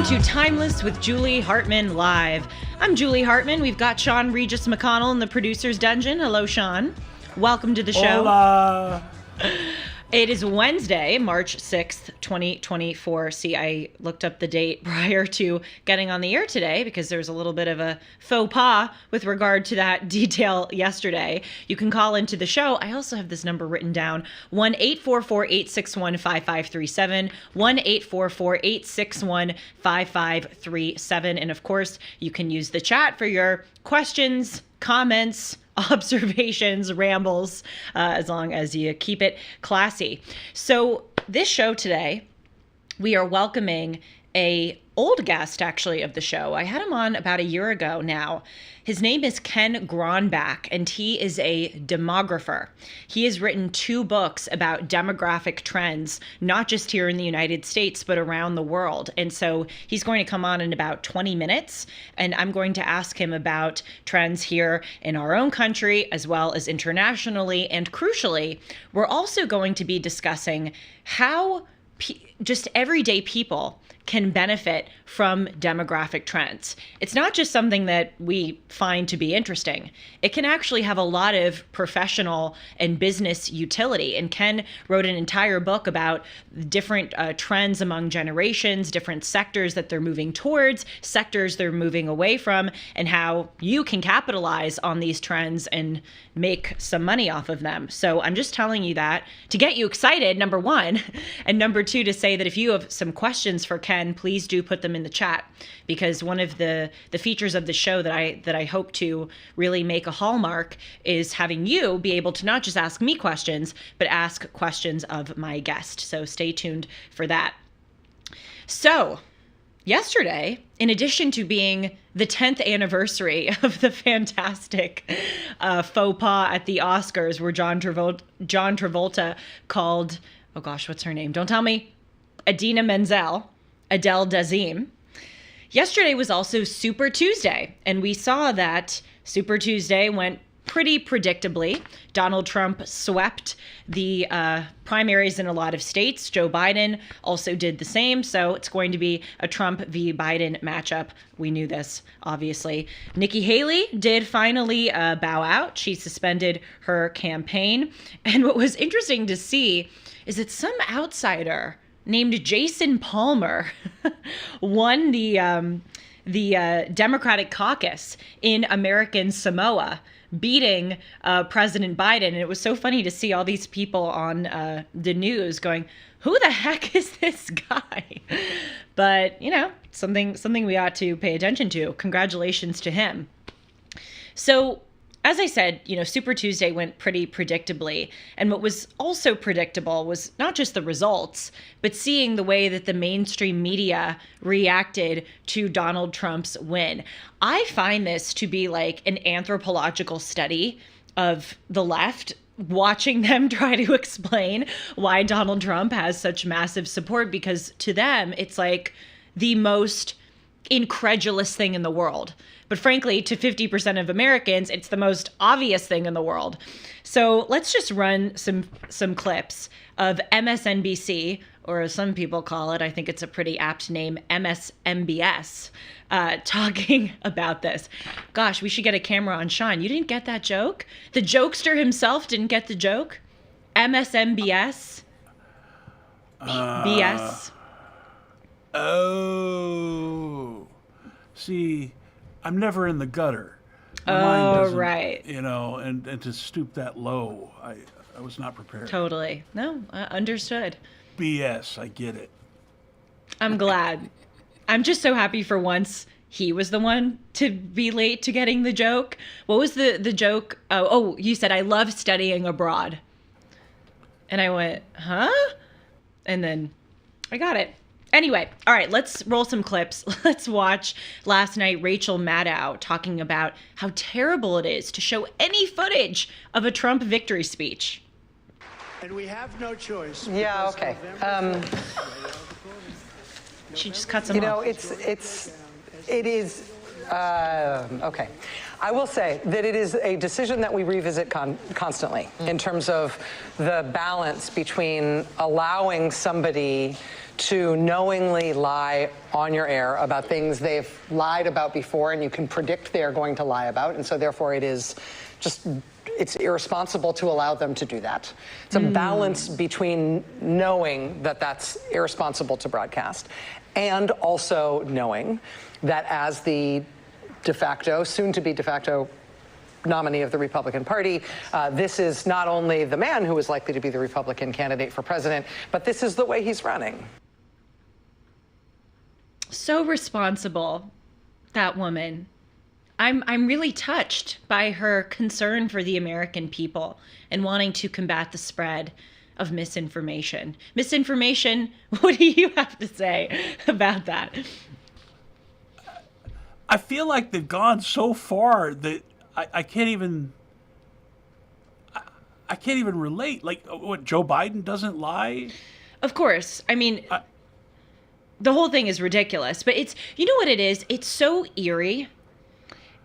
to Timeless with Julie Hartman Live. I'm Julie Hartman. We've got Sean Regis McConnell in the producer's dungeon. Hello, Sean. Welcome to the show. Hola. It is Wednesday, March 6th, 2024. See, I looked up the date prior to getting on the air today because there was a little bit of a faux pas with regard to that detail yesterday. You can call into the show. I also have this number written down, 1-844-861-5537, 1-844-861-5537. And of course, you can use the chat for your questions, comments, observations, rambles, as long as you keep it classy. So this show today, we are welcoming a old guest, actually, of the show. I had him on about a year ago now. His name is Ken Gronbach, and he is a demographer. He has written 2 books about demographic trends, not just here in the United States, but around the world. And so he's going to come on in about 20 minutes, and I'm going to ask him about trends here in our own country, as well as internationally. And crucially, we're also going to be discussing how just everyday people can benefit from demographic trends. It's not just something that we find to be interesting. It can actually have a lot of professional and business utility. And Ken wrote an entire book about different trends among generations, different sectors that they're moving towards, sectors they're moving away from, and how you can capitalize on these trends and make some money off of them. So I'm just telling you that to get you excited, number one, and number two, to say that if you have some questions for Ken, please do put them in the chat, because one of the features of the show that I hope to really make a hallmark is having you be able to not just ask me questions, but ask questions of my guest. So stay tuned for that. So yesterday, in addition to being the 10th anniversary of the fantastic faux pas at the Oscars, where John Travolta called, oh gosh, what's her name? Don't tell me. Idina Menzel, Adele Dazeem. Yesterday was also Super Tuesday, and we saw that Super Tuesday went pretty predictably. Donald Trump swept the primaries in a lot of states. Joe Biden also did the same, so it's going to be a Trump v. Biden matchup. We knew this, obviously. Nikki Haley did finally bow out. She suspended her campaign. And what was interesting to see is that some outsider named Jason Palmer won the Democratic caucus in American Samoa, beating President Biden. And it was so funny to see all these people on the news going, who the heck is this guy? But, you know, something we ought to pay attention to. Congratulations to him. So, as I said, you know, Super Tuesday went pretty predictably. And what was also predictable was not just the results, but seeing the way that the mainstream media reacted to Donald Trump's win. I find this to be like an anthropological study of the left, watching them try to explain why Donald Trump has such massive support, because to them, it's like the most incredulous thing in the world. But frankly, to 50% of Americans, it's the most obvious thing in the world. So let's just run some clips of MSNBC, or as some people call it, I think it's a pretty apt name, MSNBS, talking about this. Gosh, we should get a camera on Sean. You didn't get that joke? The jokester himself didn't get the joke? MSNBS? BS? Oh. See, I'm never in the gutter. My mind right. You know, and to stoop that low, I was not prepared. Totally. No, understood. BS, I get it. I'm glad. I'm just so happy for once he was the one to be late to getting the joke. What was the joke? Oh, you said, I love studying abroad. And I went, huh? And then I got it. Anyway, all right, let's roll some clips. Let's watch last night Rachel Maddow talking about how terrible it is to show any footage of a Trump victory speech. And we have no choice. Yeah, okay. She just cuts him off. You know, it is, okay. I will say that it is a decision that we revisit constantly in terms of the balance between allowing somebody to knowingly lie on your air about things they've lied about before and you can predict they are going to lie about. And so therefore it's irresponsible to allow them to do that. It's a balance between knowing that that's irresponsible to broadcast and also knowing that as the soon-to-be de facto nominee of the Republican Party, this is not only the man who is likely to be the Republican candidate for president, but this is the way he's running. So responsible, that woman. I'm really touched by her concern for the American people and wanting to combat the spread of misinformation. Misinformation, what do you have to say about that? I feel like they've gone so far that I can't even relate. Like, what, Joe Biden doesn't lie? Of course. I mean, the whole thing is ridiculous, but you know what it is? It's so eerie.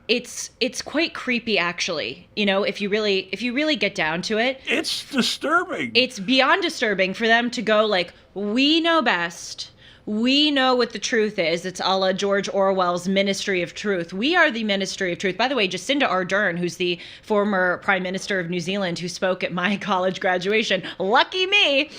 It's quite creepy, actually. You know, if you really get down to it. It's disturbing. It's beyond disturbing for them to go like, we know best. We know what the truth is. It's a la George Orwell's Ministry of Truth. We are the Ministry of Truth. By the way, Jacinda Ardern, who's the former Prime Minister of New Zealand, who spoke at my college graduation, lucky me,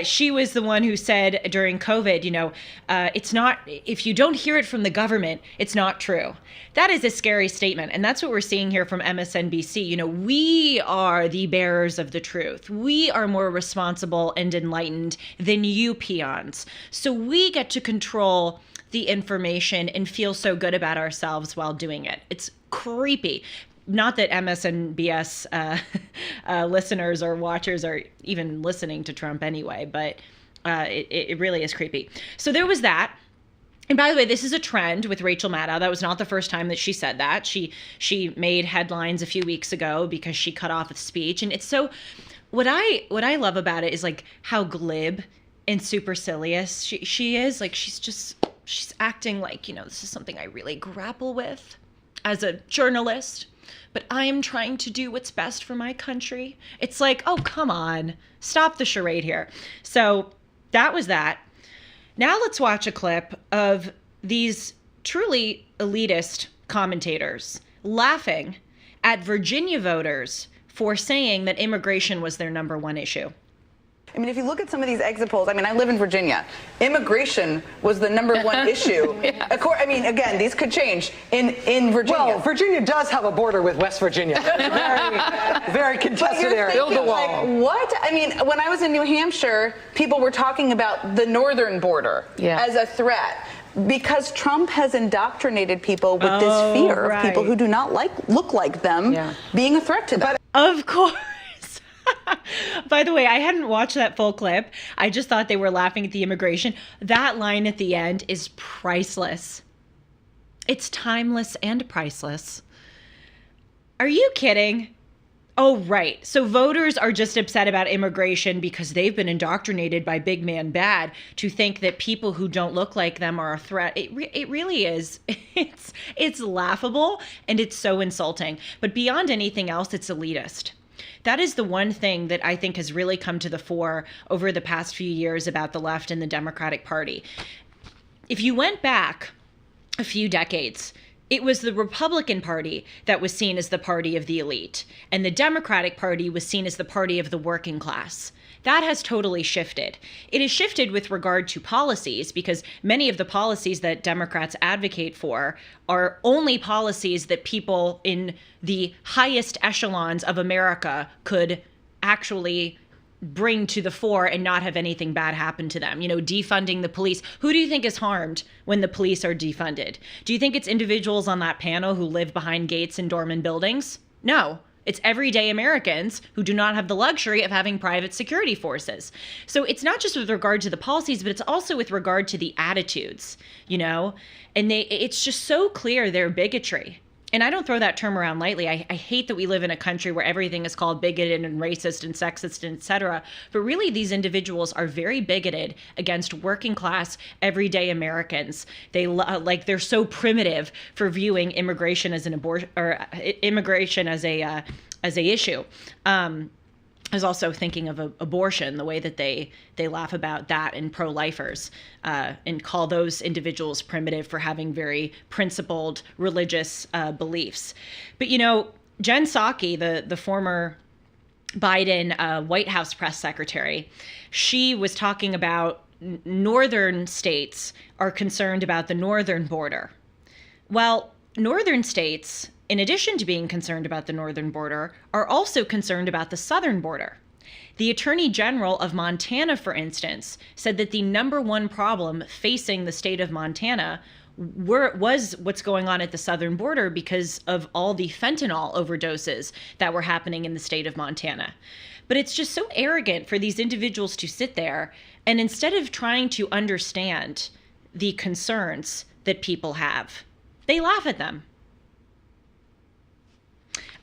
she was the one who said during COVID, you know, it's not, if you don't hear it from the government, it's not true. That is a scary statement. And that's what we're seeing here from MSNBC. You know, we are the bearers of the truth. We are more responsible and enlightened than you peons. So we get to control the information and feel so good about ourselves while doing it. It's creepy. Not that MSNBS listeners or watchers are even listening to Trump anyway, but it really is creepy. So there was that. And by the way, this is a trend with Rachel Maddow. That was not the first time that she said that. She made headlines a few weeks ago because she cut off a speech. And it's so, what I love about it is like how glib and supercilious she is. Like she's acting like, you know, this is something I really grapple with as a journalist, but I am trying to do what's best for my country. It's like, oh, come on, stop the charade here. So that was that. Now let's watch a clip of these truly elitist commentators laughing at Virginia voters for saying that immigration was their number one issue. I mean, if you look at some of these exit polls, I mean, I live in Virginia. Immigration was the number one issue. Yeah. I mean, again, these could change in Virginia. Well, Virginia does have a border with West Virginia. Very, very contested area. Build the wall. Like, what? I mean, when I was in New Hampshire, people were talking about the northern border as a threat. Because Trump has indoctrinated people with this fear of people who do not look like them being a threat to them. Of course. By the way, I hadn't watched that full clip. I just thought they were laughing at the immigration. That line at the end is priceless. It's timeless and priceless. Are you kidding? Oh, right. So voters are just upset about immigration because they've been indoctrinated by big man bad to think that people who don't look like them are a threat. It really is. It's laughable and it's so insulting. But beyond anything else, it's elitist. That is the one thing that I think has really come to the fore over the past few years about the left and the Democratic Party. If you went back a few decades, it was the Republican Party that was seen as the party of the elite, and the Democratic Party was seen as the party of the working class. That has totally shifted. It has shifted with regard to policies because many of the policies that Democrats advocate for are only policies that people in the highest echelons of America could actually bring to the fore and not have anything bad happen to them. You know, defunding the police. Who do you think is harmed when the police are defunded? Do you think it's individuals on that panel who live behind gates in dormant buildings? No. It's everyday Americans who do not have the luxury of having private security forces. So it's not just with regard to the policies, but it's also with regard to the attitudes, you know? And it's just so clear their bigotry. And I don't throw that term around lightly. I hate that we live in a country where everything is called bigoted and racist and sexist and et cetera. But really, these individuals are very bigoted against working class, everyday Americans. They're so primitive for viewing immigration as an immigration as a issue. I was also thinking of abortion, the way that they laugh about that in pro-lifers, and call those individuals primitive for having very principled religious beliefs. But, Jen Psaki, the former Biden White House press secretary, she was talking about northern states are concerned about the northern border. Well, northern states, in addition to being concerned about the northern border, are also concerned about the southern border. The Attorney General of Montana, for instance, said that the number one problem facing the state of Montana was what's going on at the southern border because of all the fentanyl overdoses that were happening in the state of Montana. But it's just so arrogant for these individuals to sit there and instead of trying to understand the concerns that people have, they laugh at them.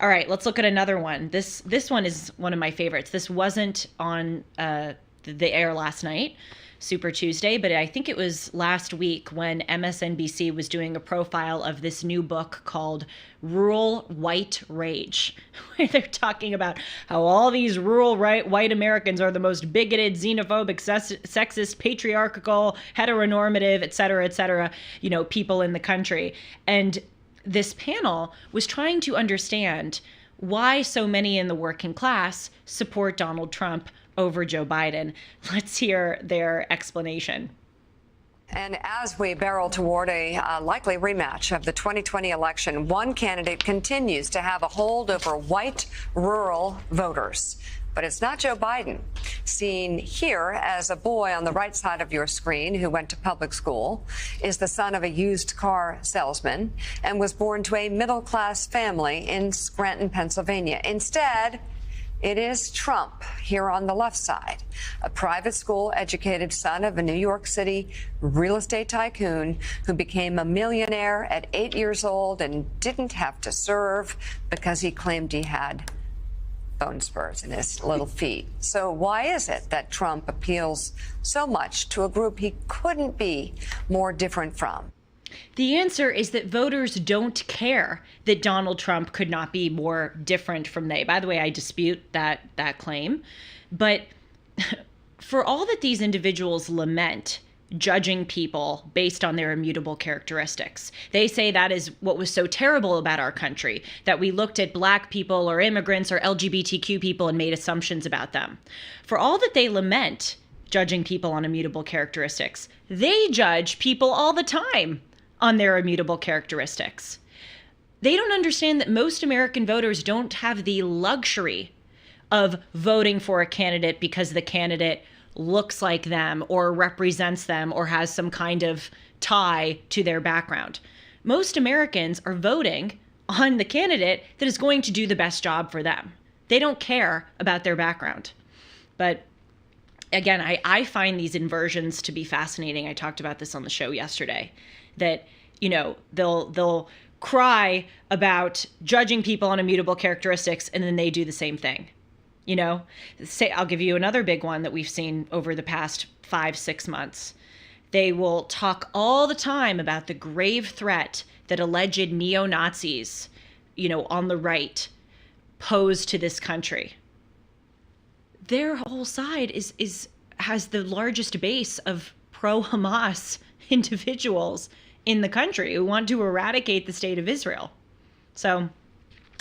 All right, let's look at another one. This one is one of my favorites. This wasn't on the air last night, Super Tuesday, but I think it was last week when MSNBC was doing a profile of this new book called Rural White Rage, where they're talking about how all these rural white Americans are the most bigoted, xenophobic, sexist, patriarchal, heteronormative, et cetera, people in the country. And this panel was trying to understand why so many in the working class support Donald Trump over Joe Biden. Let's hear their explanation. And as we barrel toward a likely rematch of the 2020 election, one candidate continues to have a hold over white rural voters. But it's not Joe Biden, seen here as a boy on the right side of your screen who went to public school, is the son of a used car salesman, and was born to a middle-class family in Scranton, Pennsylvania. Instead, it is Trump here on the left side, a private school educated son of a New York City real estate tycoon who became a millionaire at 8 years old and didn't have to serve because he claimed he had bone spurs in his little feet. So why is it that Trump appeals so much to a group he couldn't be more different from? The answer is that voters don't care that Donald Trump could not be more different from they. By the way, I dispute that claim. But for all that these individuals lament judging people based on their immutable characteristics, they say that is what was so terrible about our country, that we looked at Black people or immigrants or LGBTQ people and made assumptions about them. For all that they lament judging people on immutable characteristics, they judge people all the time on their immutable characteristics. They don't understand that most American voters don't have the luxury of voting for a candidate because the candidate looks like them or represents them or has some kind of tie to their background. Most Americans are voting on the candidate that is going to do the best job for them. They don't care about their background. But again, I find these inversions to be fascinating. I talked about this on the show yesterday, that, they'll cry about judging people on immutable characteristics and then they do the same thing. Say, I'll give you another big one that we've seen over the past 5-6 months. They will talk all the time about the grave threat that alleged neo-Nazis, on the right pose to this country. Their whole side has the largest base of pro-Hamas individuals in the country who want to eradicate the state of Israel. So,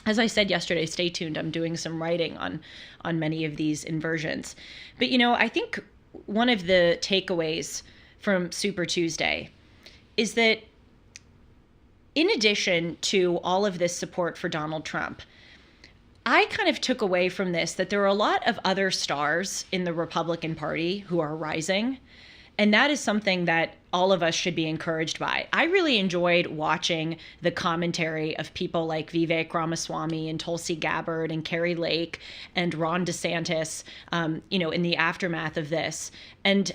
as I said yesterday, stay tuned. I'm doing some writing on many of these inversions. But, I think one of the takeaways from Super Tuesday is that in addition to all of this support for Donald Trump, I kind of took away from this that there are a lot of other stars in the Republican Party who are rising. And that is something that all of us should be encouraged by. I really enjoyed watching the commentary of people like Vivek Ramaswamy and Tulsi Gabbard and Carrie Lake and Ron DeSantis, in the aftermath of this. And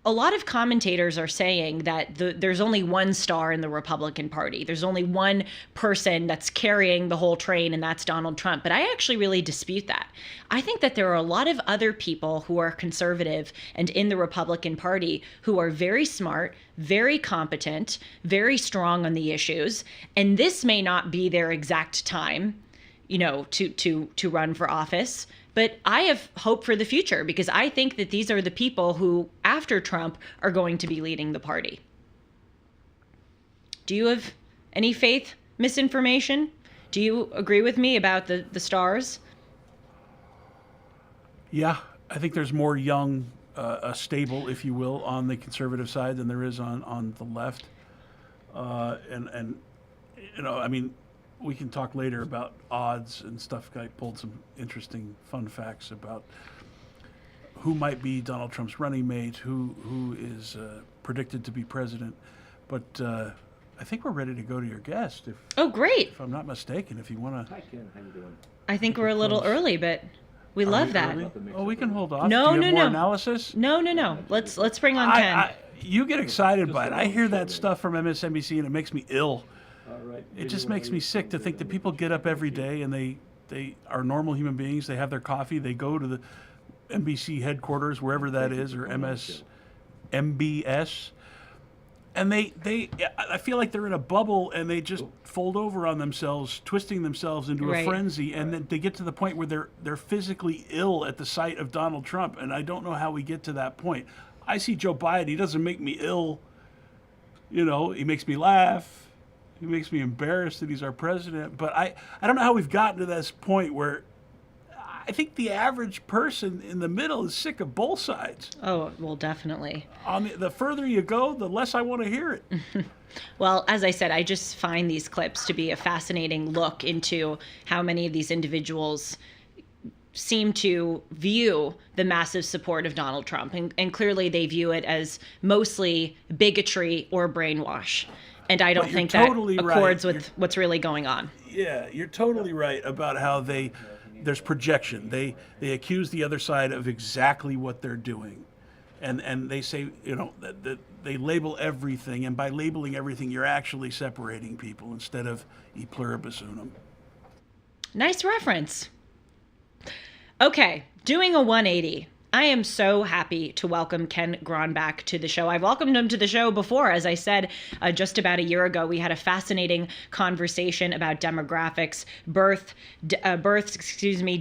a lot of commentators are saying that there's only one star in the Republican Party. There's only one person that's carrying the whole train, and that's Donald Trump. But I actually really dispute that. I think that there are a lot of other people who are conservative and in the Republican Party who are very smart, very competent, very strong on the issues. And this may not be their exact time, to run for office. But I have hope for the future because I think that these are the people who, after Trump, are going to be leading the party. Do you have any faith misinformation? Do you agree with me about the stars? Yeah, I think there's more young, stable, if you will, on the conservative side than there is on the left. And I mean, we can talk later about odds and stuff. I pulled some interesting fun facts about who might be Donald Trump's running mate, who is predicted to be president. But I think we're ready to go to your guest. Oh, great. If I'm not mistaken, if you want to. Hi, Ken. How you doing? I think we're a little early, but we love that. Early? Oh, we can hold off. No, Do you have no, more no. analysis? No. Let's bring on Ken. You get excited by it. I hear that stuff from MSNBC and it makes me ill. All right. It just makes me sick to think that people get up every day and they are normal human beings. They have their coffee. They go to the NBC headquarters, wherever that is, or MSNBC, and I feel like they're in a bubble and they just fold over on themselves, twisting themselves into a Right. frenzy, and then they get to the point where they're physically ill at the sight of Donald Trump, and I don't know how we get to that point. I see Joe Biden. He doesn't make me ill. He makes me laugh. He makes me embarrassed that he's our president. But I don't know how we've gotten to this point where I think the average person in the middle is sick of both sides. Oh, well, definitely. The further you go, the less I want to hear it. Well, as I said, I just find these clips to be a fascinating look into how many of these individuals seem to view the massive support of Donald Trump. And clearly they view it as mostly bigotry or brainwash. And I don't think totally that right. accords with what's really going on. Yeah, you're totally right about how there's projection. They accuse the other side of exactly what they're doing. And they say, that they label everything. And by labeling everything, you're actually separating people instead of e pluribus unum. Nice reference. Okay, doing a 180. I am so happy to welcome Ken Gronbach to the show. I've welcomed him to the show before. As I said, just about a year ago, we had a fascinating conversation about demographics,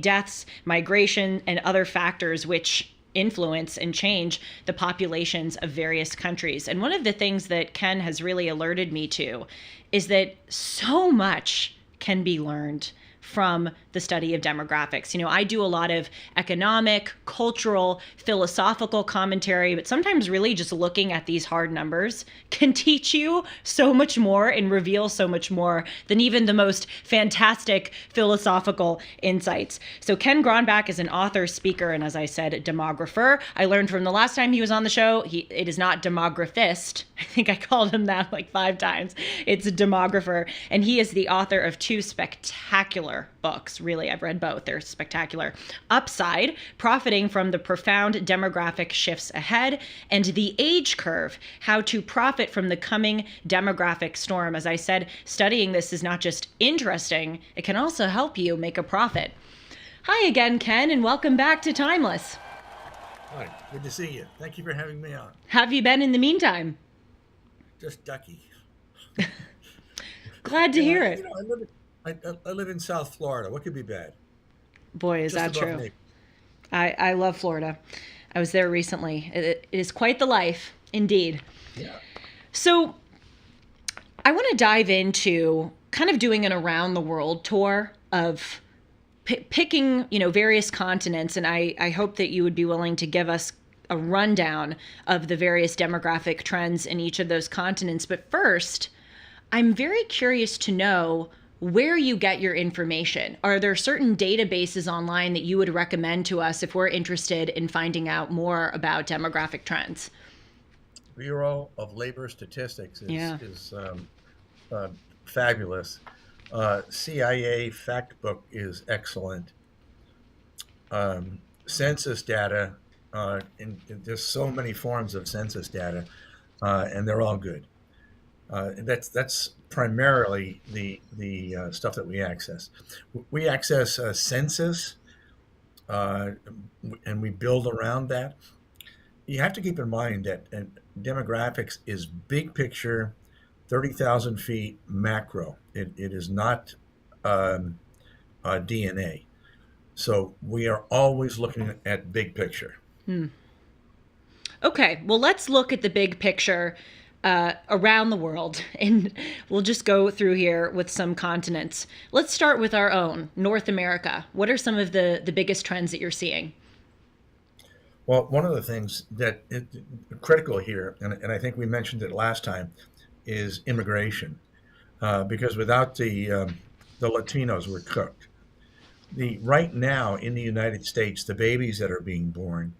deaths, migration, and other factors which influence and change the populations of various countries. And one of the things that Ken has really alerted me to is that so much can be learned from the study of demographics. I do a lot of economic, cultural, philosophical commentary, but sometimes really just looking at these hard numbers can teach you so much more and reveal so much more than even the most fantastic philosophical insights. So Ken Gronbach is an author, speaker, and as I said, a demographer. I learned from the last time he was on the show, it is not demographist. I think I called him that like 5 times. It's a demographer, and he is the author of 2 spectacular books. Really, I've read both. They're spectacular. Upside, Profiting from the Profound Demographic Shifts Ahead, and The Age Curve, How to Profit from the Coming Demographic Storm. As I said, studying this is not just interesting, it can also help you make a profit. Hi again, Ken, and welcome back to Timeless. Hi, good to see you. Thank you for having me on. How have you been in the meantime? Just ducky. Glad to hear it. I live in South Florida. What could be bad? Boy, is that true. I love Florida. I was there recently. It is quite the life, indeed. Yeah. So I want to dive into kind of doing an around the world tour of picking, various continents. And I hope that you would be willing to give us a rundown of the various demographic trends in each of those continents. But first, I'm very curious to know where you get your information. Are there certain databases online that you would recommend to us if we're interested in finding out more about demographic trends? Bureau of Labor Statistics Yeah. is fabulous. CIA Factbook is excellent. Census data, and there's so many forms of census data, and they're all good. That's primarily the stuff that we access. We access census, and we build around that. You have to keep in mind that demographics is big picture, 30,000 feet macro. It is not DNA. So we are always looking at big picture. Okay, well, let's look at the big picture around the world, and we'll just go through here with some continents. Let's start with our own, North America. What are some of the biggest trends that you're seeing? Well, one of the things that is critical here, and I think we mentioned it last time, is immigration. Because without the Latinos, we're cooked. Right now in the United States, the babies that are being born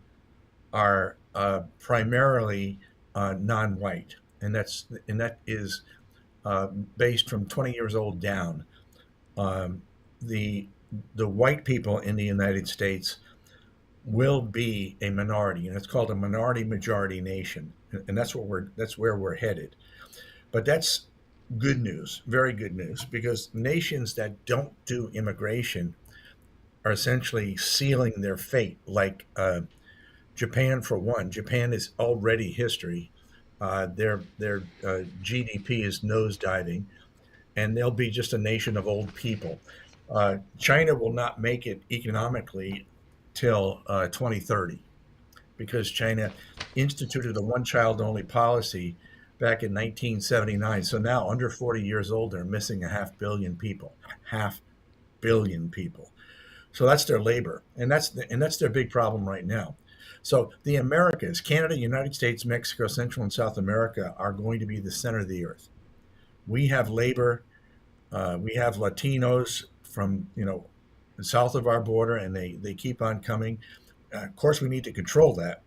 are primarily non-white, and that is based from 20 years old down. The the white people in the United States will be a minority, and it's called a minority majority nation, and that's where we're headed. But that's good news, very good news, because nations that don't do immigration are essentially sealing their fate, like Japan, for one. Japan is already history. Their GDP is nosediving, and they'll be just a nation of old people. China will not make it economically till 2030, because China instituted the one child only policy back in 1979. So now, under 40 years old, they're missing a half billion people. So that's their labor, and that's their big problem right now. So the Americas, Canada, United States, Mexico, Central and South America, are going to be the center of the earth. We have labor. We have Latinos from south of our border, and they keep on coming. Of course, we need to control that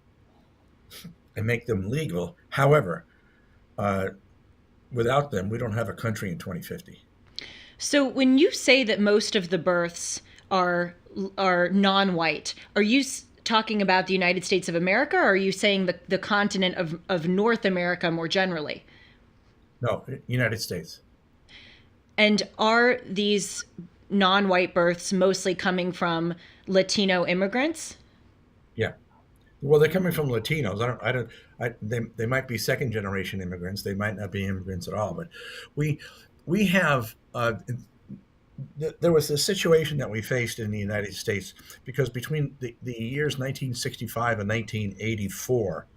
and make them legal. However, without them, we don't have a country in 2050. So when you say that most of the births are non-white, are you talking about the United States of America, or are you saying the continent of North America more generally? No, United States. And are these non-white births mostly coming from Latino immigrants? Yeah. Well, they're coming from Latinos. They might be second generation immigrants. They might not be immigrants at all. But we have there was a situation that we faced in the United States, because between the years 1965 and 1984,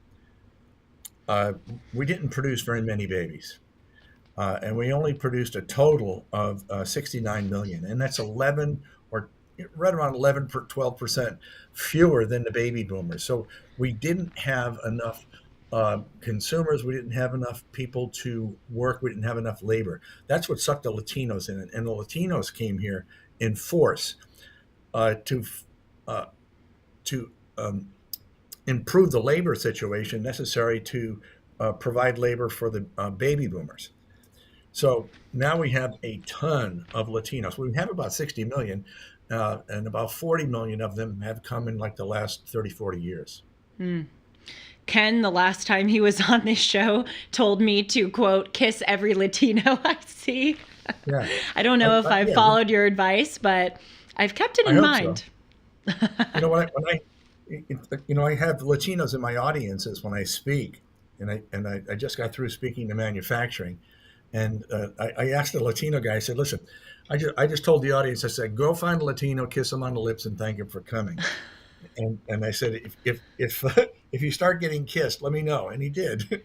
we didn't produce very many babies. And we only produced a total of 69 million. And that's 11 or right around 11, 12% fewer than the baby boomers. So we didn't have enough consumers. We didn't have enough people to work. We didn't have enough labor. That's what sucked the Latinos in. And the Latinos came here in force to improve the labor situation necessary to provide labor for the baby boomers. So now we have a ton of Latinos. We have about 60 million, and about 40 million of them have come in like the last 30, 40 years. Ken, the last time he was on this show, told me to, quote, kiss every Latino I see. Yeah. I don't know if I've followed your advice, but I've kept it in mind. So. I have Latinos in my audiences when I speak, and I just got through speaking to manufacturing. And I asked the Latino guy, I said, listen, I just told the audience, I said, go find a Latino, kiss him on the lips, and thank him for coming. And I said, if you start getting kissed, let me know. And he did.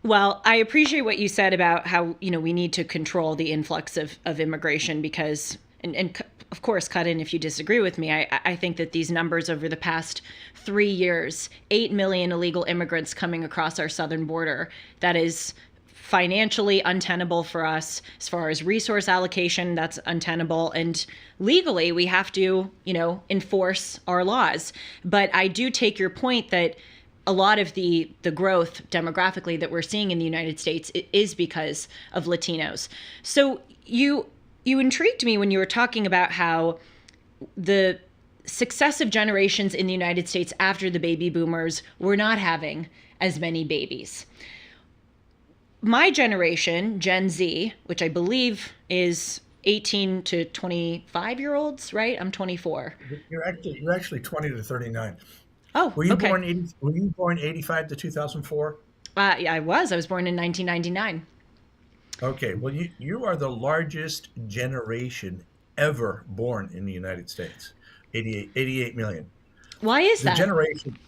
Well, I appreciate what you said about how, we need to control the influx of immigration because, and of course, cut in if you disagree with me. I think that these numbers over the past 3 years, 8 million illegal immigrants coming across our southern border, that is financially untenable for us. As far as resource allocation, that's untenable. And legally, we have to, enforce our laws. But I do take your point that a lot of the growth demographically that we're seeing in the United States is because of Latinos. So you intrigued me when you were talking about how the successive generations in the United States after the baby boomers were not having as many babies. My generation, Gen Z, which I believe is 18 to 25-year-olds, right? I'm 24. You're actually 20 to 39. Oh, were you okay. Were you born 85 to 2004? Yeah, I was born in 1999. Okay, well, you are the largest generation ever born in the United States. 88 million. Why is The that? generation,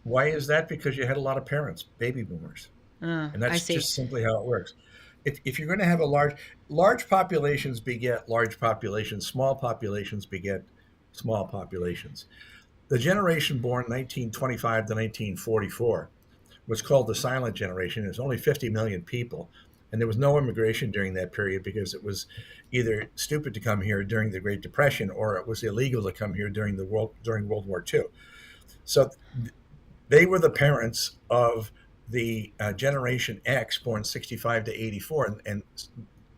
why is that? Because you had a lot of parents, baby boomers. And I that's see. just simply how it works. If you're going to have large populations beget large populations, small populations beget small populations. The generation born 1925 to 1944 was called the silent generation. It was only 50 million people. And there was no immigration during that period because it was either stupid to come here during the Great Depression or it was illegal to come here during World War II. So they were the parents of the Generation X, born 65 to 84, and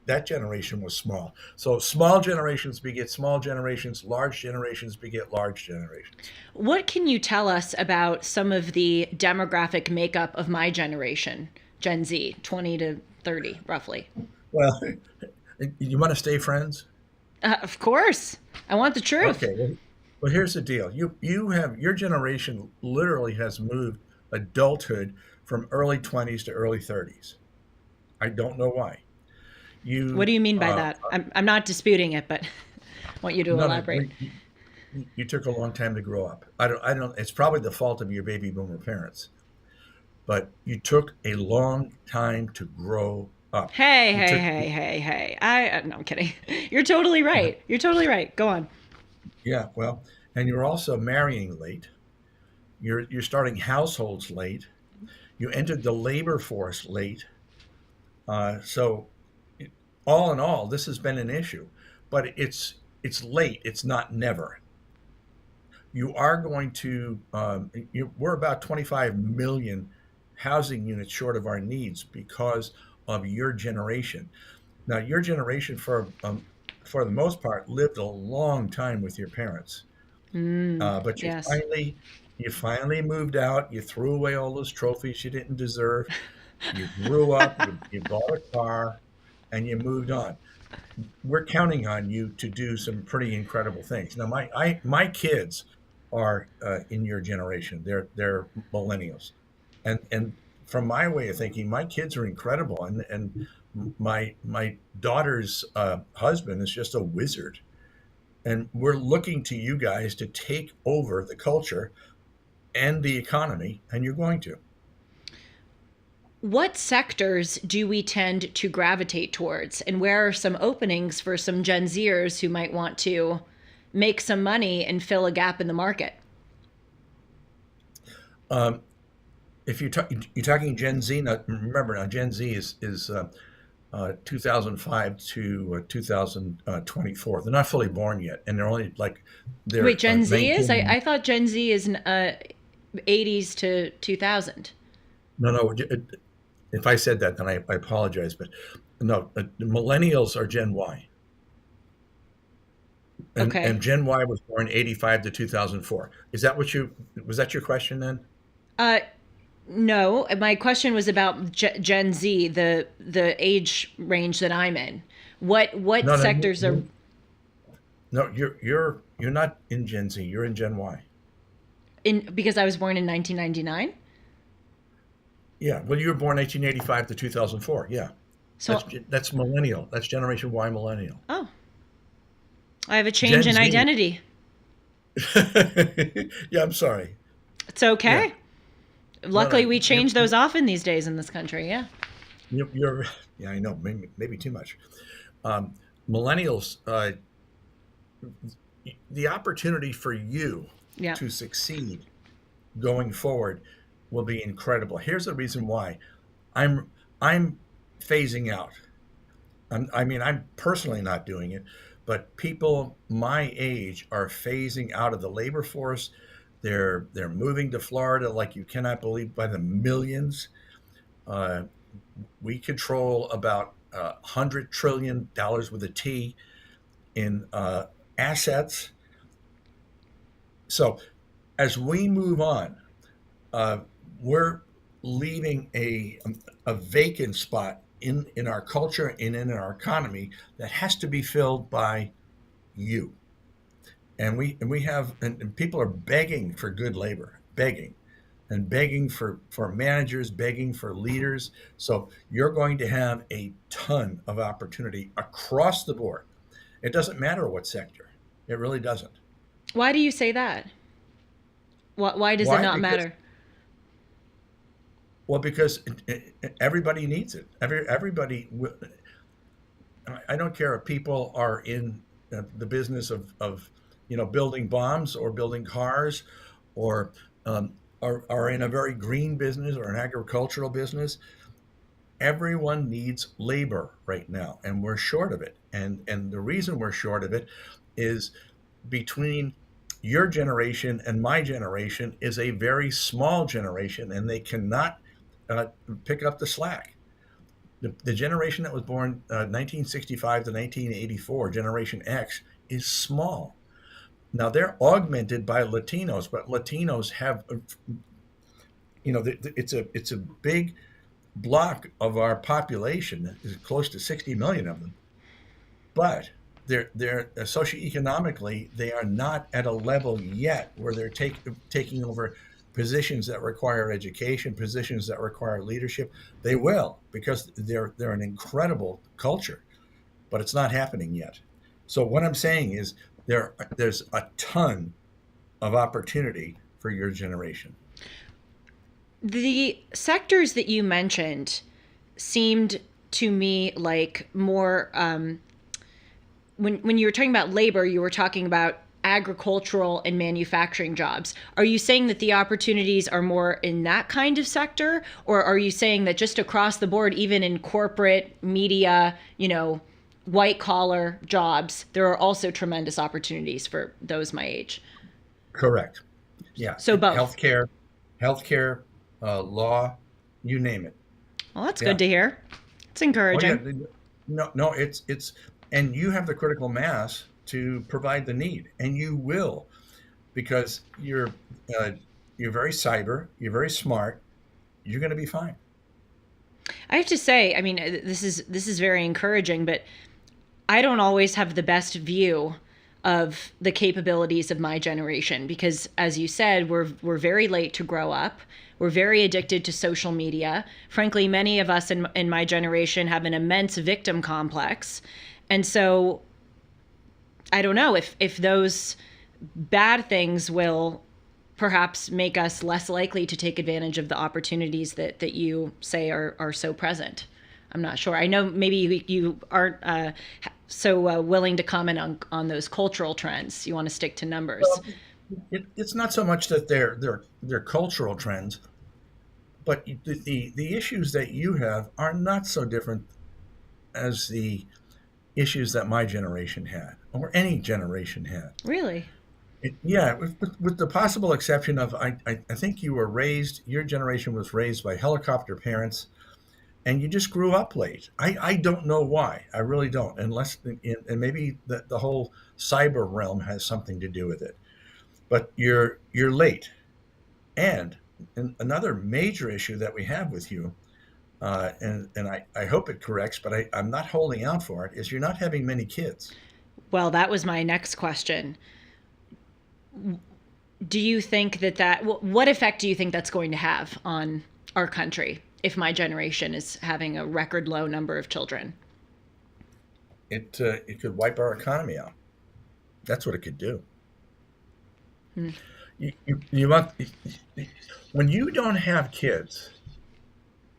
that generation was small. So small generations beget small generations, large generations beget large generations. What can you tell us about some of the demographic makeup of my generation, Gen Z, 20 to 30, roughly? Well, you want to stay friends? Of course. I want the truth. Okay. Well, here's the deal. Your generation literally has moved adulthood from early 20s to early 30s. I don't know why. What do you mean by that? I'm not disputing it, but I want you to elaborate. You took a long time to grow up. I don't. It's probably the fault of your baby boomer parents, but you took a long time to grow up. Hey. No, I'm kidding. You're totally right. You're totally right. Go on. Yeah, well, and you're also marrying late. You're starting households late. You entered the labor force late. So all in all, this has been an issue, but it's late. It's not never. You are going to. We're about 25 million housing units short of our needs because of your generation. Now, your generation, for the most part, lived a long time with your parents, but yes. you finally moved out. You threw away all those trophies you didn't deserve. You grew up. You bought a car, and you moved on. We're counting on you to do some pretty incredible things. Now, my kids are in your generation. They're millennials, and from my way of thinking, my kids are incredible, and my daughter's husband is just a wizard, and we're looking to you guys to take over the culture and the economy, and you're going to. What sectors do we tend to gravitate towards, and where are some openings for some Gen Zers who might want to make some money and fill a gap in the market? If you're talking Gen Z, now, remember now Gen Z is 2005 to 2024. They're not fully born yet, and they're only they're. Wait, Gen Z is? I thought Gen Z is 80s to 2000. No. If I said that, then I apologize, but no, millennials are Gen Y. Okay. And Gen Y was born 85 to 2004. Was that your question then? No, my question was about Gen Z, the age range that I'm in. What sectors are? No, you're not in Gen Z. You're in Gen Y. Because I was born in 1999. Yeah, well, you were born 1985 to 2004. Yeah, so that's millennial. That's Generation Y millennial. Oh, I have a change in identity. Yeah, I'm sorry. It's okay. Yeah. Luckily, we change those often these days in this country. Yeah. Yeah, I know. Maybe too much. Millennials. The opportunity for you to succeed going forward will be incredible. Here's the reason why. I'm phasing out. I'm personally not doing it, but people my age are phasing out of the labor force. They're moving to Florida like you cannot believe, by the millions. We control about $100 trillion with a T in assets. So as we move on, we're leaving a vacant spot in our culture and in our economy that has to be filled by you. And people are begging for good labor, begging for managers, begging for leaders. So you're going to have a ton of opportunity across the board. It doesn't matter what sector. It really doesn't. Why do you say that? Why does it Why? not Because, matter? well, because everybody needs it. I don't care if people are in the business of building bombs or building cars, or are in a very green business or an agricultural business. Everyone needs labor right now, and we're short of it. And the reason we're short of it is between your generation and my generation is a very small generation, and they cannot uh, pick up the slack. The generation that was born 1965 to 1984, Generation X, is small. Now they're augmented by Latinos, but Latinos have, it's a big block of our population. Is close to 60 million of them, but they're socioeconomically they are not at a level yet where they're taking over positions that require education, positions that require leadership. They will, because they're an incredible culture, but it's not happening yet. So what I'm saying is there's a ton of opportunity for your generation. The sectors that you mentioned seemed to me like more, when you were talking about labor, you were talking about agricultural and manufacturing jobs. Are you saying that the opportunities are more in that kind of sector? Or are you saying that just across the board, even in corporate media, white collar jobs, there are also tremendous opportunities for those my age? Correct. Yeah. So both. Healthcare, law, you name it. Well, that's Yeah. good to hear. It's Oh encouraging. yeah. No, it's and you have the critical mass to provide the need, and you will, because you're very cyber, you're very smart, you're going to be fine. I have to say, I mean, this is very encouraging, but I don't always have the best view of the capabilities of my generation because, as you said, we're very late to grow up. We're very addicted to social media. Frankly, many of us in my generation have an immense victim complex. And so I don't know if those bad things will perhaps make us less likely to take advantage of the opportunities that you say are so present. I'm not sure. I know maybe you aren't so willing to comment on those cultural trends. You want to stick to numbers. Well, it's not so much that they're cultural trends, but the issues that you have are not so different as the issues that my generation had or any generation had. Really? Yeah, with the possible exception of I think your generation was raised by helicopter parents, and you just grew up late. I don't know why. I really don't, and maybe the whole cyber realm has something to do with it. But you're late, and another major issue that we have with you, and I hope it corrects, but I'm not holding out for it, is you're not having many kids. Well, that was my next question. Do you think what effect do you think that's going to have on our country if my generation is having a record low number of children? It could wipe our economy out. That's what it could do. You want, when you don't have kids,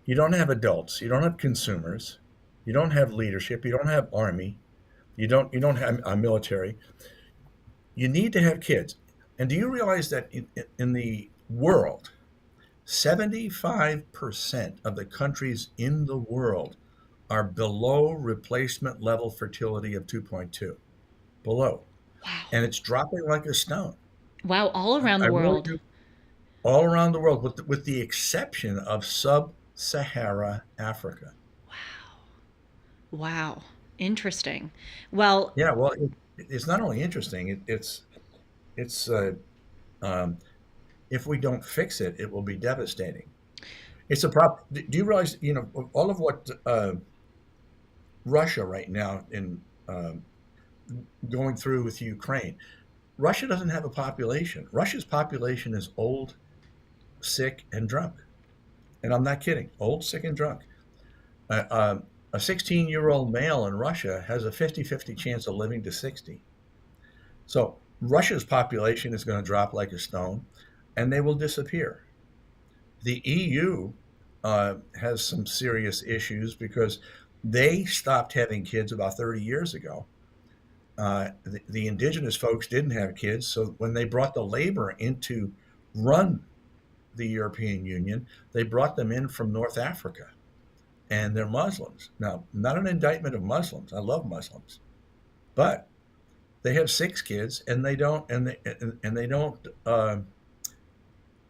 you don't have adults, you don't have consumers, you don't have leadership, you don't have army, you don't have a military. You need to have kids. And do you realize that in the world, 75% of the countries in the world are below replacement level fertility of 2.2? Below. Wow. And it's dropping like a stone. Wow, all around the world. Really, all around the world, with the exception of sub-Sahara Africa. Wow. Interesting. Well, Yeah, well, it's not only interesting, it's if we don't fix it, it will be devastating. It's a problem. Do you realize, all of what Russia right now in going through with Ukraine? Russia doesn't have a population. Russia's population is old, sick, and drunk. And I'm not kidding. Old, sick, and drunk. A 16-year-old male in Russia has a 50-50 chance of living to 60. So Russia's population is going to drop like a stone, and they will disappear. The EU has some serious issues they stopped having kids about 30 years ago. The indigenous folks didn't have kids, so when they brought the labor in to run the European Union, they brought them in from North Africa, and they're Muslims. Now, not an indictment of Muslims. I love Muslims, but they have 6 kids, and they don't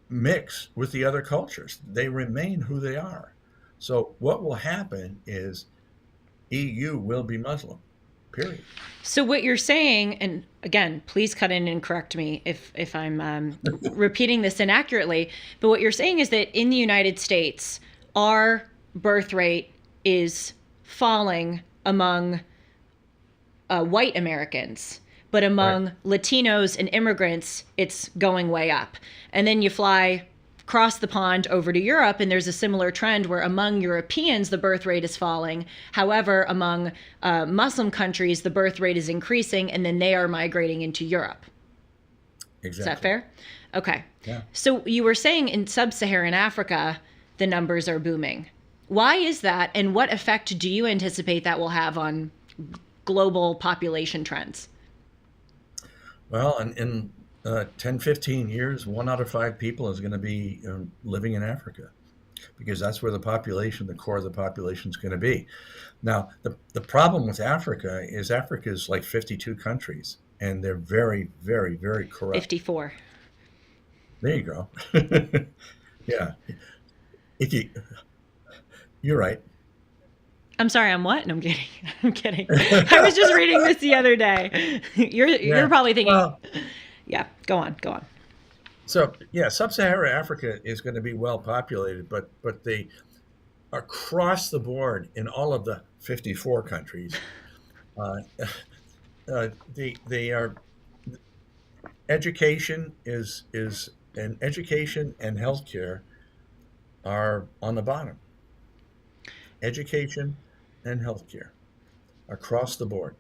mix with the other cultures. They remain who they are. So what will happen is EU will be Muslim, period. So what you're saying, and again, please cut in and correct me if I'm repeating this inaccurately, but what you're saying is that in the United States, our birth rate is falling among white Americans, but among Latinos and immigrants, it's going way up. And then you fly across the pond over to Europe, and there's a similar trend where among Europeans, the birth rate is falling. However, among Muslim countries, the birth rate is increasing, and then they are migrating into Europe. Exactly. Is that fair? Okay. Yeah. So you were saying in sub-Saharan Africa, the numbers are booming. Why is that, and what effect do you anticipate that will have on global population trends? Well, in 10, 15 years, 1 out of 5 people is going to be living in Africa, because that's where the core of the population is going to be. Now, the problem with Africa is like 52 countries, and they're very, very, very corrupt. 54. There you go. Yeah. You're right. I'm sorry, I'm what? No, I'm kidding. I'm kidding. I was just reading this the other day. You're probably thinking, yeah, go on. So, yeah, sub-Saharan Africa is going to be well populated, but they across the board in all of the 54 countries, they are education and healthcare are on the bottom. Education and healthcare across the board.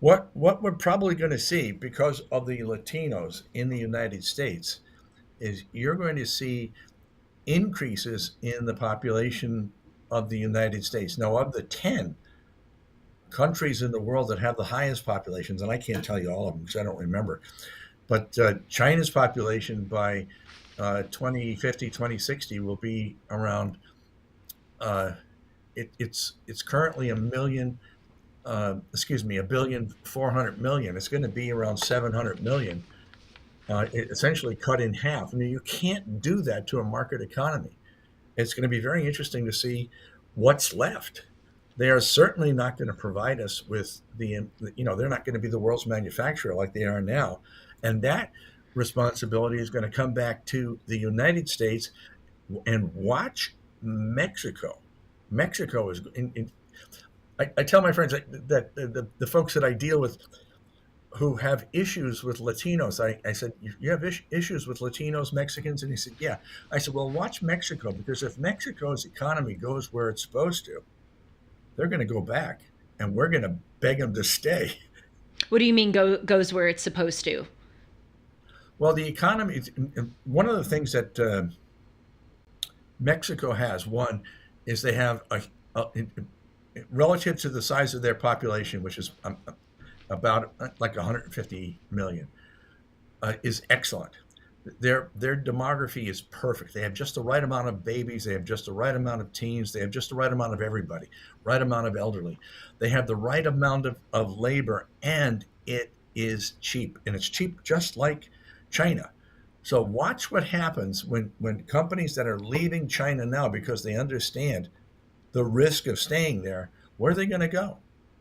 What we're probably going to see because of the Latinos in the United States is you're going to see increases in the population of the United States. Now, of the 10 countries in the world that have the highest populations, and I can't tell you all of them because I don't remember, but China's population by 2050, 2060 will be around it's currently 1,400,000,000. It's going to be around 700 million, essentially cut in half. I mean, you can't do that to a market economy. It's going to be very interesting to see what's left. They are certainly not going to provide us with they're not going to be the world's manufacturer like they are now. And that responsibility is going to come back to the United States. And watch Mexico. Mexico is I tell my friends that the folks that I deal with who have issues with Latinos, I said, you have issues with Latinos, Mexicans? And he said, yeah. I said, well, watch Mexico, because if Mexico's economy goes where it's supposed to, they're going to go back, and we're going to beg them to stay. What do you mean goes where it's supposed to? Well, the economy, one of the things that Mexico has, one, is they have relative to the size of their population, which is about like 150 million, is excellent. Their demography is perfect. They have just the right amount of babies. They have just the right amount of teens. They have just the right amount of everybody, right amount of elderly. They have the right amount of labor, and it is cheap. And it's cheap just like China. So watch what happens when companies that are leaving China now because they understand the risk of staying there, where are they going to go?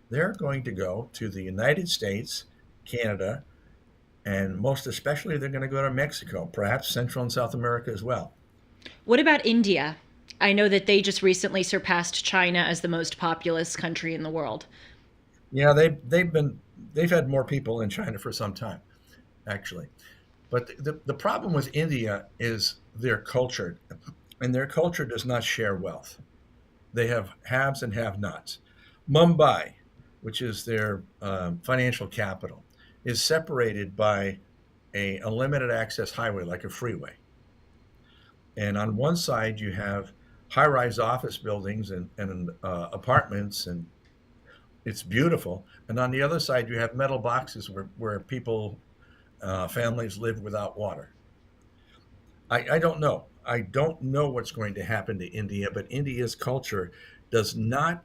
They're going to go to the United States, Canada, and most especially they're going to go to Mexico, perhaps Central and South America as well. What about India? I know that they just recently surpassed China as the most populous country in the world. Yeah, they've had more people in China for some time, actually. But the problem with India is their culture, and their culture does not share wealth. They have haves and have-nots. Mumbai, which is their financial capital, is separated by a limited access highway, like a freeway. And on one side, you have high-rise office buildings and apartments, and it's beautiful. And on the other side, you have metal boxes where people, families live without water. I don't know. I don't know what's going to happen to India, but India's culture does not,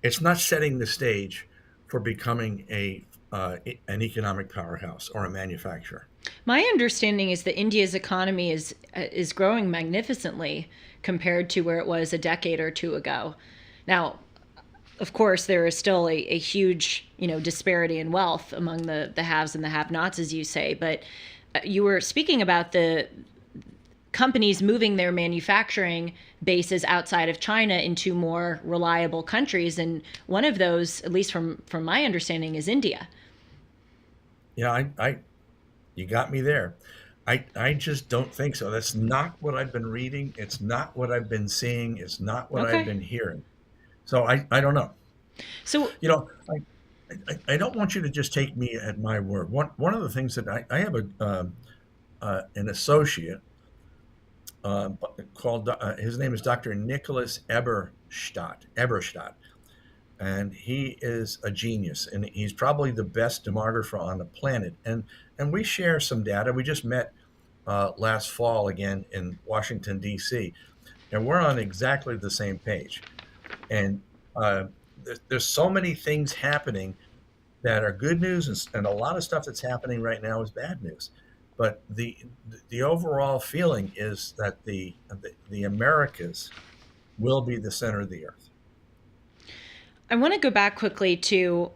it's not setting the stage for becoming an economic powerhouse or a manufacturer. My understanding is that India's economy is growing magnificently compared to where it was a decade or two ago. Now, of course, there is still a huge, disparity in wealth among the haves and the have-nots, as you say. But you were speaking about the companies moving their manufacturing bases outside of China into more reliable countries, and one of those, at least from my understanding, is India. Yeah, you got me there. I just don't think so. That's not what I've been reading. It's not what I've been seeing. It's not what I've been hearing. So I don't know. So I don't want you to just take me at my word. One of the things that I have an associate called his name is Dr. Nicholas Eberstadt, and he is a genius, and he's probably the best demographer on the planet. And we share some data. We just met last fall again in Washington, D.C., and we're on exactly the same page. And there's so many things happening that are good news, and a lot of stuff that's happening right now is bad news. But the overall feeling is that the Americas will be the center of the earth. I want to go back quickly to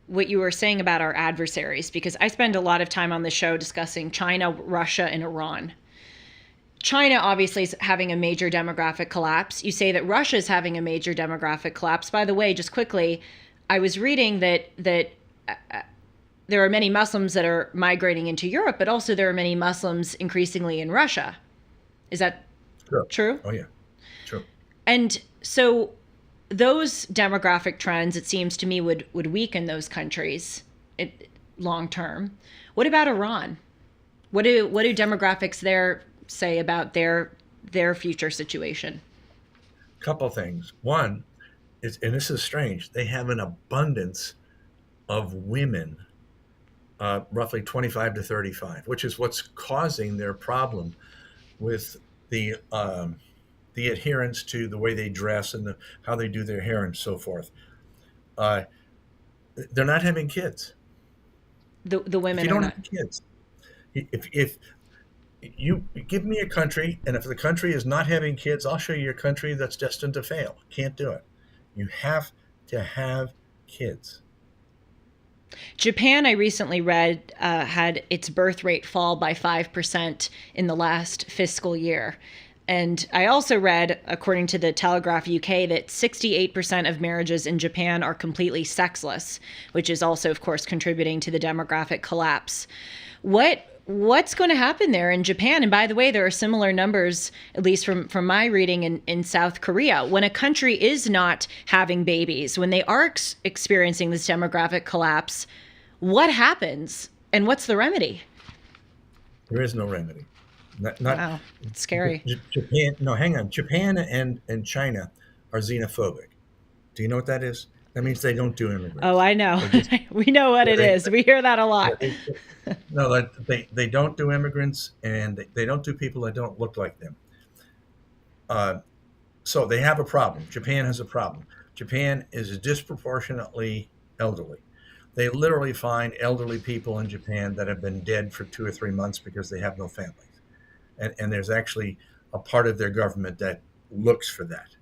what you were saying about our adversaries, because I spend a lot of time on the show discussing China, Russia, and Iran. China obviously is having a major demographic collapse. You say that Russia is having a major demographic collapse. By the way, just quickly, I was reading that there are many Muslims that are migrating into Europe, but also there are many Muslims increasingly in Russia. Is that true? Oh, yeah. True. And so those demographic trends, it seems to me, would weaken those countries long term. What about Iran? What do demographics there say about their future situation? Couple things. One is, and this is strange, they have an abundance of women, roughly 25 to 35, which is what's causing their problem with the adherence to the way they dress and how they do their hair and so forth. They're not having kids. The women if you don't are not. have kids. If you give me a country, and if the country is not having kids, I'll show you a country that's destined to fail. Can't do it. You have to have kids. Japan, I recently read, had its birth rate fall by 5% in the last fiscal year. And I also read, according to the Telegraph UK, that 68% of marriages in Japan are completely sexless, which is also, of course, contributing to the demographic collapse. What's going to happen there in Japan? And by the way, there are similar numbers, at least from my reading, in South Korea. When a country is not having babies, when they are experiencing this demographic collapse, what happens and what's the remedy? There is no remedy. Wow, it's scary. Japan, no, hang on. Japan and China are xenophobic. Do you know what that is? That means they don't do immigrants. Oh, I know. We know what it is. We hear that a lot. No, they don't do immigrants, and they don't do people that don't look like them. So they have a problem. Japan has a problem. Japan is disproportionately elderly. They literally find elderly people in Japan that have been dead for 2 or 3 months because they have no families. And there's actually a part of their government that looks for that.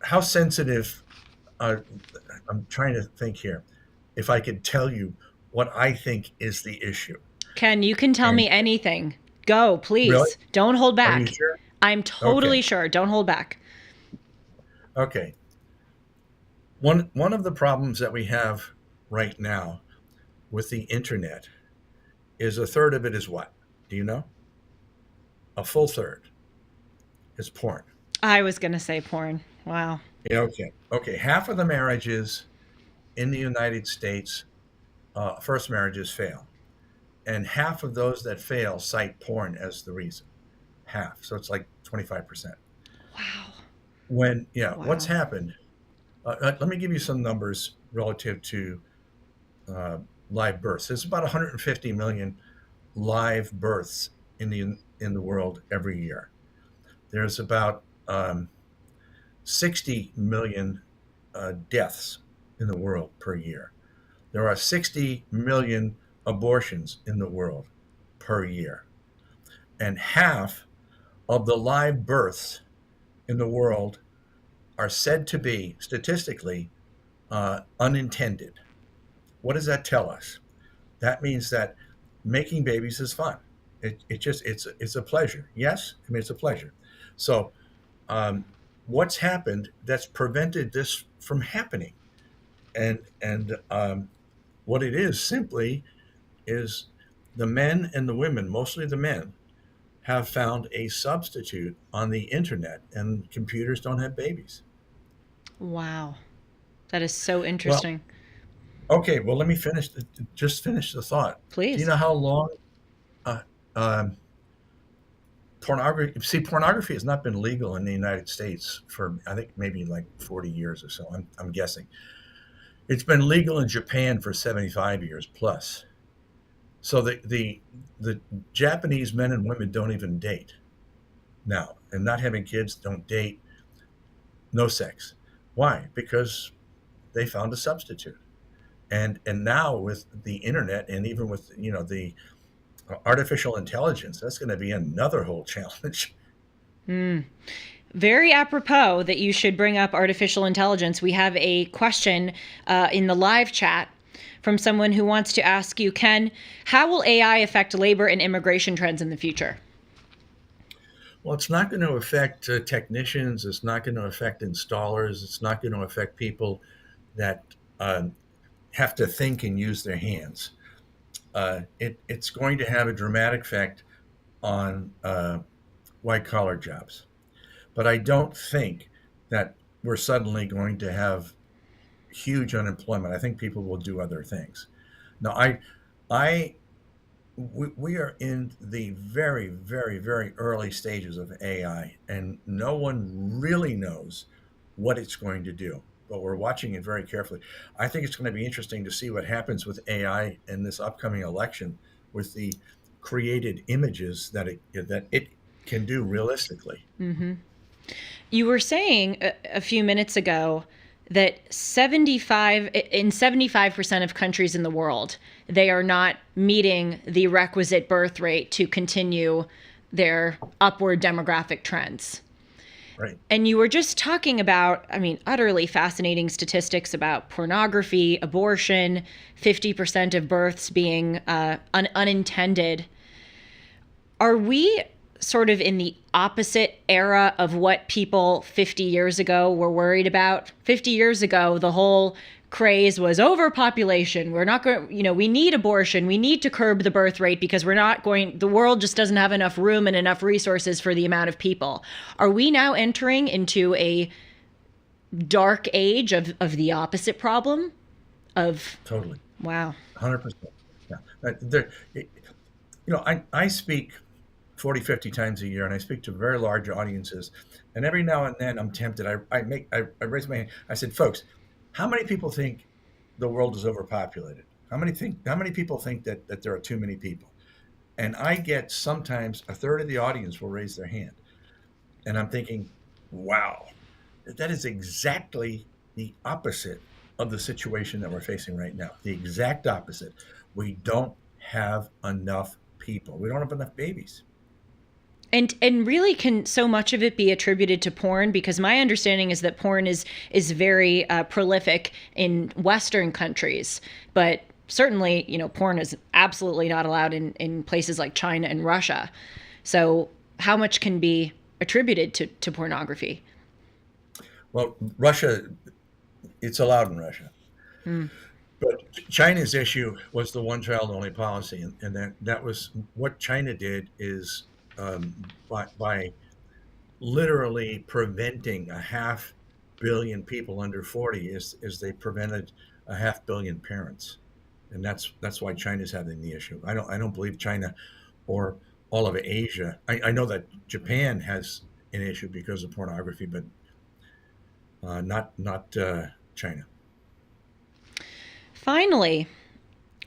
How sensitive, I'm trying to think here, if I could tell you what I think is the issue. Ken, you can tell me anything. Go, please. Really? Don't hold back. Are you sure? I'm totally sure. Don't hold back. Okay. One of the problems that we have right now with the internet is a third of it is what? Do you know? A full third is porn. I was going to say porn. Wow. Yeah, okay. Half of the marriages in the United States, first marriages fail, and half of those that fail cite porn as the reason. Half, so it's like 25%. Wow. What's Wow. happened? Let me give you some numbers relative to uh, live births. There's about 150 million live births in the world every year. There's about 60 million deaths in the world per year. There are 60 million abortions in the world per year. And half of the live births in the world are said to be statistically unintended. What does that tell us? That means that making babies is fun. It's a pleasure. Yes, I mean it's a pleasure. So um, what's happened that's prevented this from happening? And what it is simply is the men and the women, mostly the men, have found a substitute on the internet, and computers don't have babies. Wow. That is so Well, interesting. okay. Well, let me just finish the thought. Do you Please. know how long uh, um, pornography? See, pornography has not been legal in the United States for I think maybe like 40 years or so. I'm guessing. It's been legal in Japan for 75 years plus. So the Japanese men and women don't even date now, and not having kids, don't date, no sex. Why? Because they found a substitute. And now with the internet and even with the artificial intelligence, that's going to be another whole challenge. Very apropos that you should bring up artificial intelligence. We have a question in the live chat from someone who wants to ask you, Ken, how will AI affect labor and immigration trends in the future? Well, it's not going to affect technicians. It's not going to affect installers. It's not going to affect people that have to think and use their hands. It's going to have a dramatic effect on white collar jobs. But I don't think that we're suddenly going to have huge unemployment. I think people will do other things. Now, I, we are in the very, very, very early stages of AI, and no one really knows what it's going to do. But we're watching it very carefully. I think it's going to be interesting to see what happens with AI in this upcoming election with the created images that it can do realistically. You were saying a few minutes ago that 75% of countries in the world, they are not meeting the requisite birth rate to continue their upward demographic trends. Right. And you were just talking about, I mean, utterly fascinating statistics about pornography, abortion, 50% of births being unintended. Are we sort of in the opposite era of what people 50 years ago were worried about? 50 years ago, the whole craze was overpopulation. We're not going, we need abortion. We need to curb the birth rate because the world just doesn't have enough room and enough resources for the amount of people. Are we now entering into a dark age of the opposite problem? Totally. Wow. 100%. Yeah. I speak 40, 50 times a year, and I speak to very large audiences. And every now and then I'm tempted. I raise my hand. I said, folks, how many people think the world is overpopulated? How many people think that there are too many people? And I get sometimes a third of the audience will raise their hand. And I'm thinking, wow, that is exactly the opposite of the situation that we're facing right now. The exact opposite. We don't have enough people. We don't have enough babies. And really, can so much of it be attributed to porn? Because my understanding is that porn is very prolific in Western countries, but certainly, porn is absolutely not allowed in places like China and Russia. So how much can be attributed to pornography? Well, Russia, it's allowed in Russia. But China's issue was the one child only policy. And that was what China did is by literally preventing a half billion people under 40 is they prevented a 500 million parents, and that's why China's having the issue. I don't believe China or all of Asia. I know that Japan has an issue because of pornography, but not China. Finally,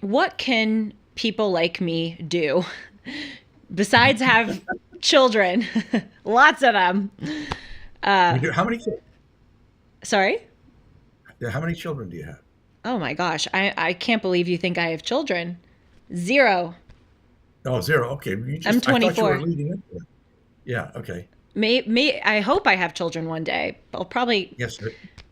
what can people like me do besides have children? Lots of them. How many? Sorry? How many children do you have? Oh my gosh. I can't believe you think I have children. 0. Oh, 0. Okay. I'm 24. I thought you were leading into it. Yeah. Okay. I hope I have children one day. I'll probably Yes.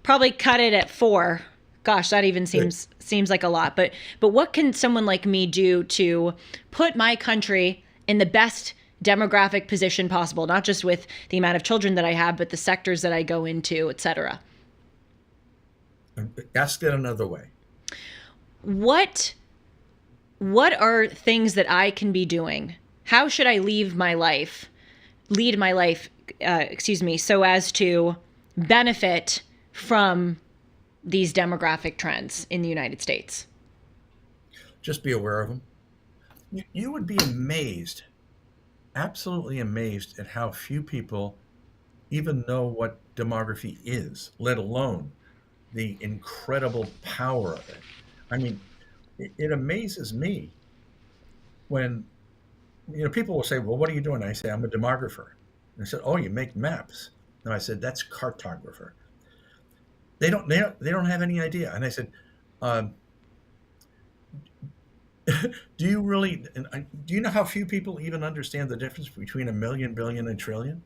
probably cut it at 4. Gosh, that even seems like a lot. But what can someone like me do to put my country in the best demographic position possible, not just with the amount of children that I have, but the sectors that I go into, et cetera? Ask it another way. What are things that I can be doing? How should I lead my life, so as to benefit from these demographic trends in the United States? Just be aware of them. You would be amazed, absolutely amazed, at how few people even know what demography is, let alone the incredible power of it. I mean, it amazes me when people will say, "Well, what are you doing?" I say, "I'm a demographer." And I said, "Oh, you make maps?" And I said, "That's cartographer." They don't have any idea. And I said, do you know how few people even understand the difference between a million, billion, and trillion?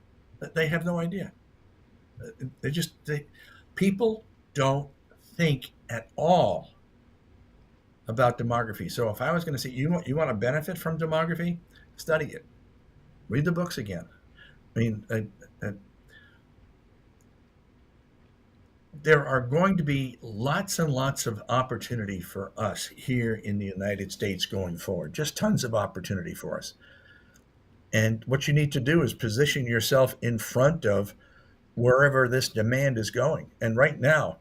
They have no idea. People don't think at all about demography. So if I was going to say, you want to benefit from demography, study it, read the books again. I mean, there are going to be lots and lots of opportunity for us here in the United States going forward, just tons of opportunity for us. And what you need to do is position yourself in front of wherever this demand is going. And right now,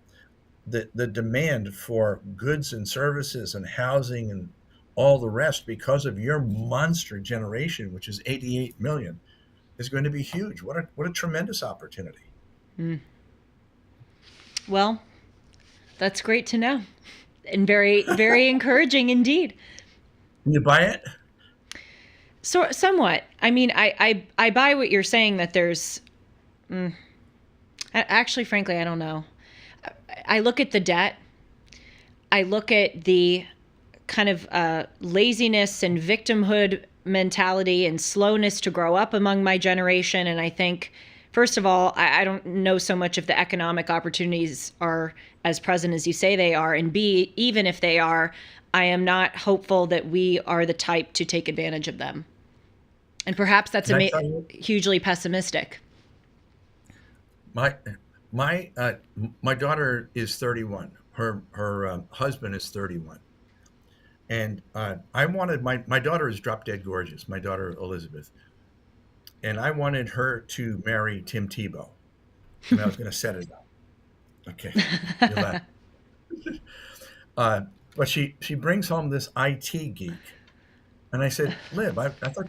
the demand for goods and services and housing and all the rest, because of your monster generation, which is 88 million, is going to be huge. What a tremendous opportunity. Mm. Well, that's great to know, and very, very encouraging indeed. Can you buy it? So somewhat. I mean, I buy what you're saying, that there's actually, frankly, I don't know. I look at the debt. I look at the kind of laziness and victimhood mentality and slowness to grow up among my generation. And I think, first of all, I don't know so much if the economic opportunities are as present as you say they are. And B, even if they are, I am not hopeful that we are the type to take advantage of them. And perhaps that's hugely pessimistic. My daughter is 31. Her husband is 31. And I wanted my daughter is drop dead gorgeous. My daughter Elizabeth, and I wanted her to marry Tim Tebow, and I was going to set it up. Okay, but she brings home this IT geek, and I said, "Liv, I thought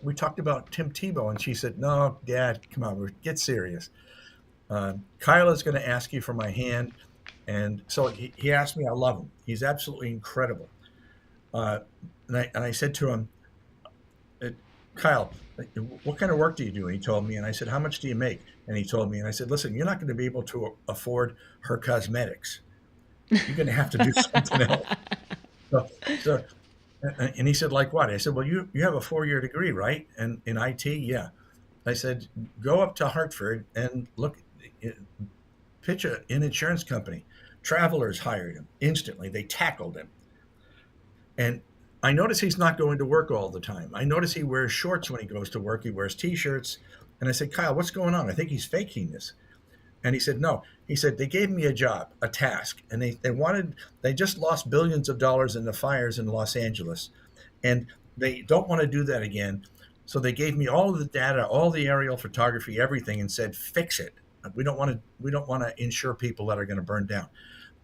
we talked about Tim Tebow," and she said, "No, Dad, come on, get serious. Kyla's going to ask you for my hand." And so he asked me. I love him. He's absolutely incredible. And I said to him, "Kyle, what kind of work do you do?" And he told me. And I said, "How much do you make?" And he told me. And I said, "Listen, you're not going to be able to afford her cosmetics. You're going to have to do something else." So, and he said, "Like what?" I said, "Well, you have a 4-year degree, right? And in IT, yeah." I said, "Go up to Hartford and pitch an insurance company." Travelers hired him instantly. They tackled him. And I notice he's not going to work all the time. I notice he wears shorts when he goes to work. He wears T-shirts. And I said, "Kyle, what's going on? I think he's faking this." And he said, "No." He said, "They gave me a job, a task, and they just lost billions of dollars in the fires in Los Angeles. And they don't want to do that again. So they gave me all of the data, all the aerial photography, everything, and said, fix it." We don't want to insure people that are going to burn down.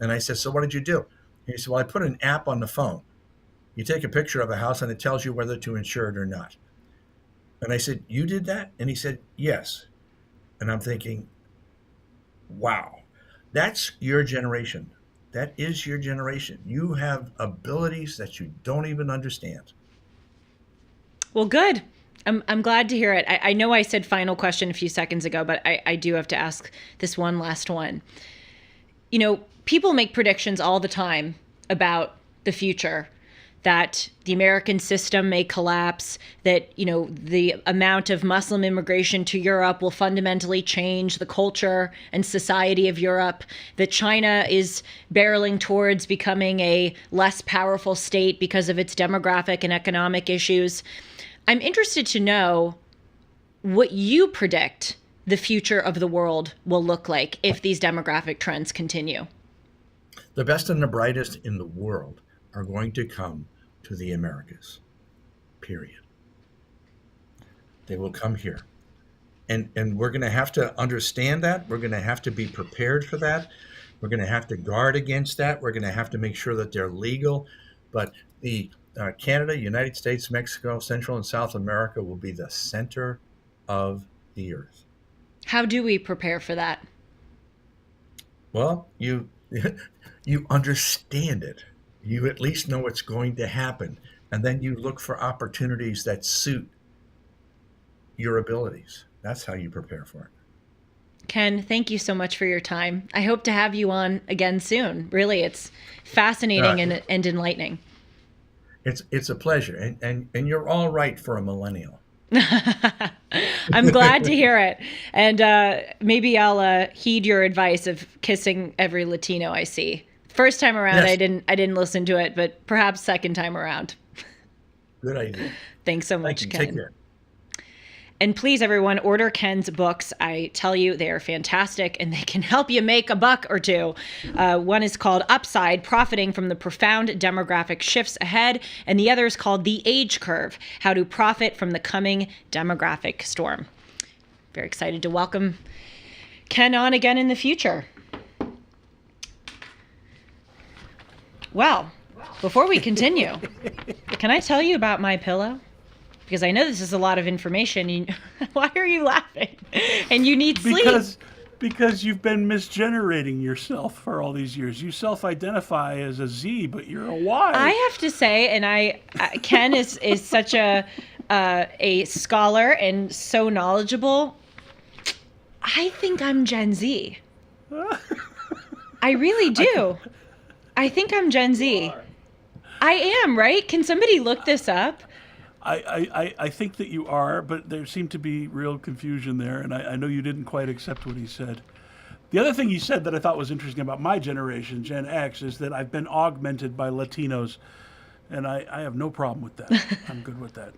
And I said, so what did you do? And he said, well, I put an app on the phone. You take a picture of a house and it tells you whether to insure it or not. And I said, you did that? And he said, yes. And I'm thinking, wow, that's your generation. That is your generation. You have abilities that you don't even understand. Well, good. I'm glad to hear it. I know I said final question a few seconds ago, but I do have to ask this one last one. You know, people make predictions all the time about the future, that the American system may collapse, that, you know, the amount of Muslim immigration to Europe will fundamentally change the culture and society of Europe, that China is barreling towards becoming a less powerful state because of its demographic and economic issues. I'm interested to know what you predict the future of the world will look like if these demographic trends continue. The best and the brightest in the world are going to come to the Americas, period. They will come here. And we're going to have to understand that. We're going to have to be prepared for that. We're going to have to guard against that. We're going to have to make sure that they're legal. But the Canada, United States, Mexico, Central and South America will be the center of the earth. How do we prepare for that? Well, you understand it. You at least know what's going to happen. And then you look for opportunities that suit your abilities. That's how you prepare for it. Ken, thank you so much for your time. I hope to have you on again soon. Really, it's fascinating and enlightening. It's a pleasure. And you're all right for a millennial. I'm glad to hear it. And maybe I'll heed your advice of kissing every Latino I see. First time around, yes. I didn't listen to it, but perhaps second time around. Good idea. Thanks so much, Ken. Take care. And please, everyone, order Ken's books. I tell you, they are fantastic, and they can help you make a buck or two. One is called Upside, Profiting from the Profound Demographic Shifts Ahead, and the other is called The Age Curve, How to Profit from the Coming Demographic Storm. Very excited to welcome Ken on again in the future. Well, before we continue, can I tell you about my pillow? Because I know this is a lot of information. Why are you laughing? And you need sleep. Because you've been misgenerating yourself for all these years. You self-identify as a Z, but you're a Y. I have to say, and Ken is such a scholar and so knowledgeable. I think I'm Gen Z. I really do. I think I'm Gen Z. I am, right? Can somebody look this up? I think that you are, but there seemed to be real confusion there, and I know you didn't quite accept what he said. The other thing he said that I thought was interesting about my generation, Gen X, is that I've been augmented by Latinos, and I have no problem with that. I'm good with that.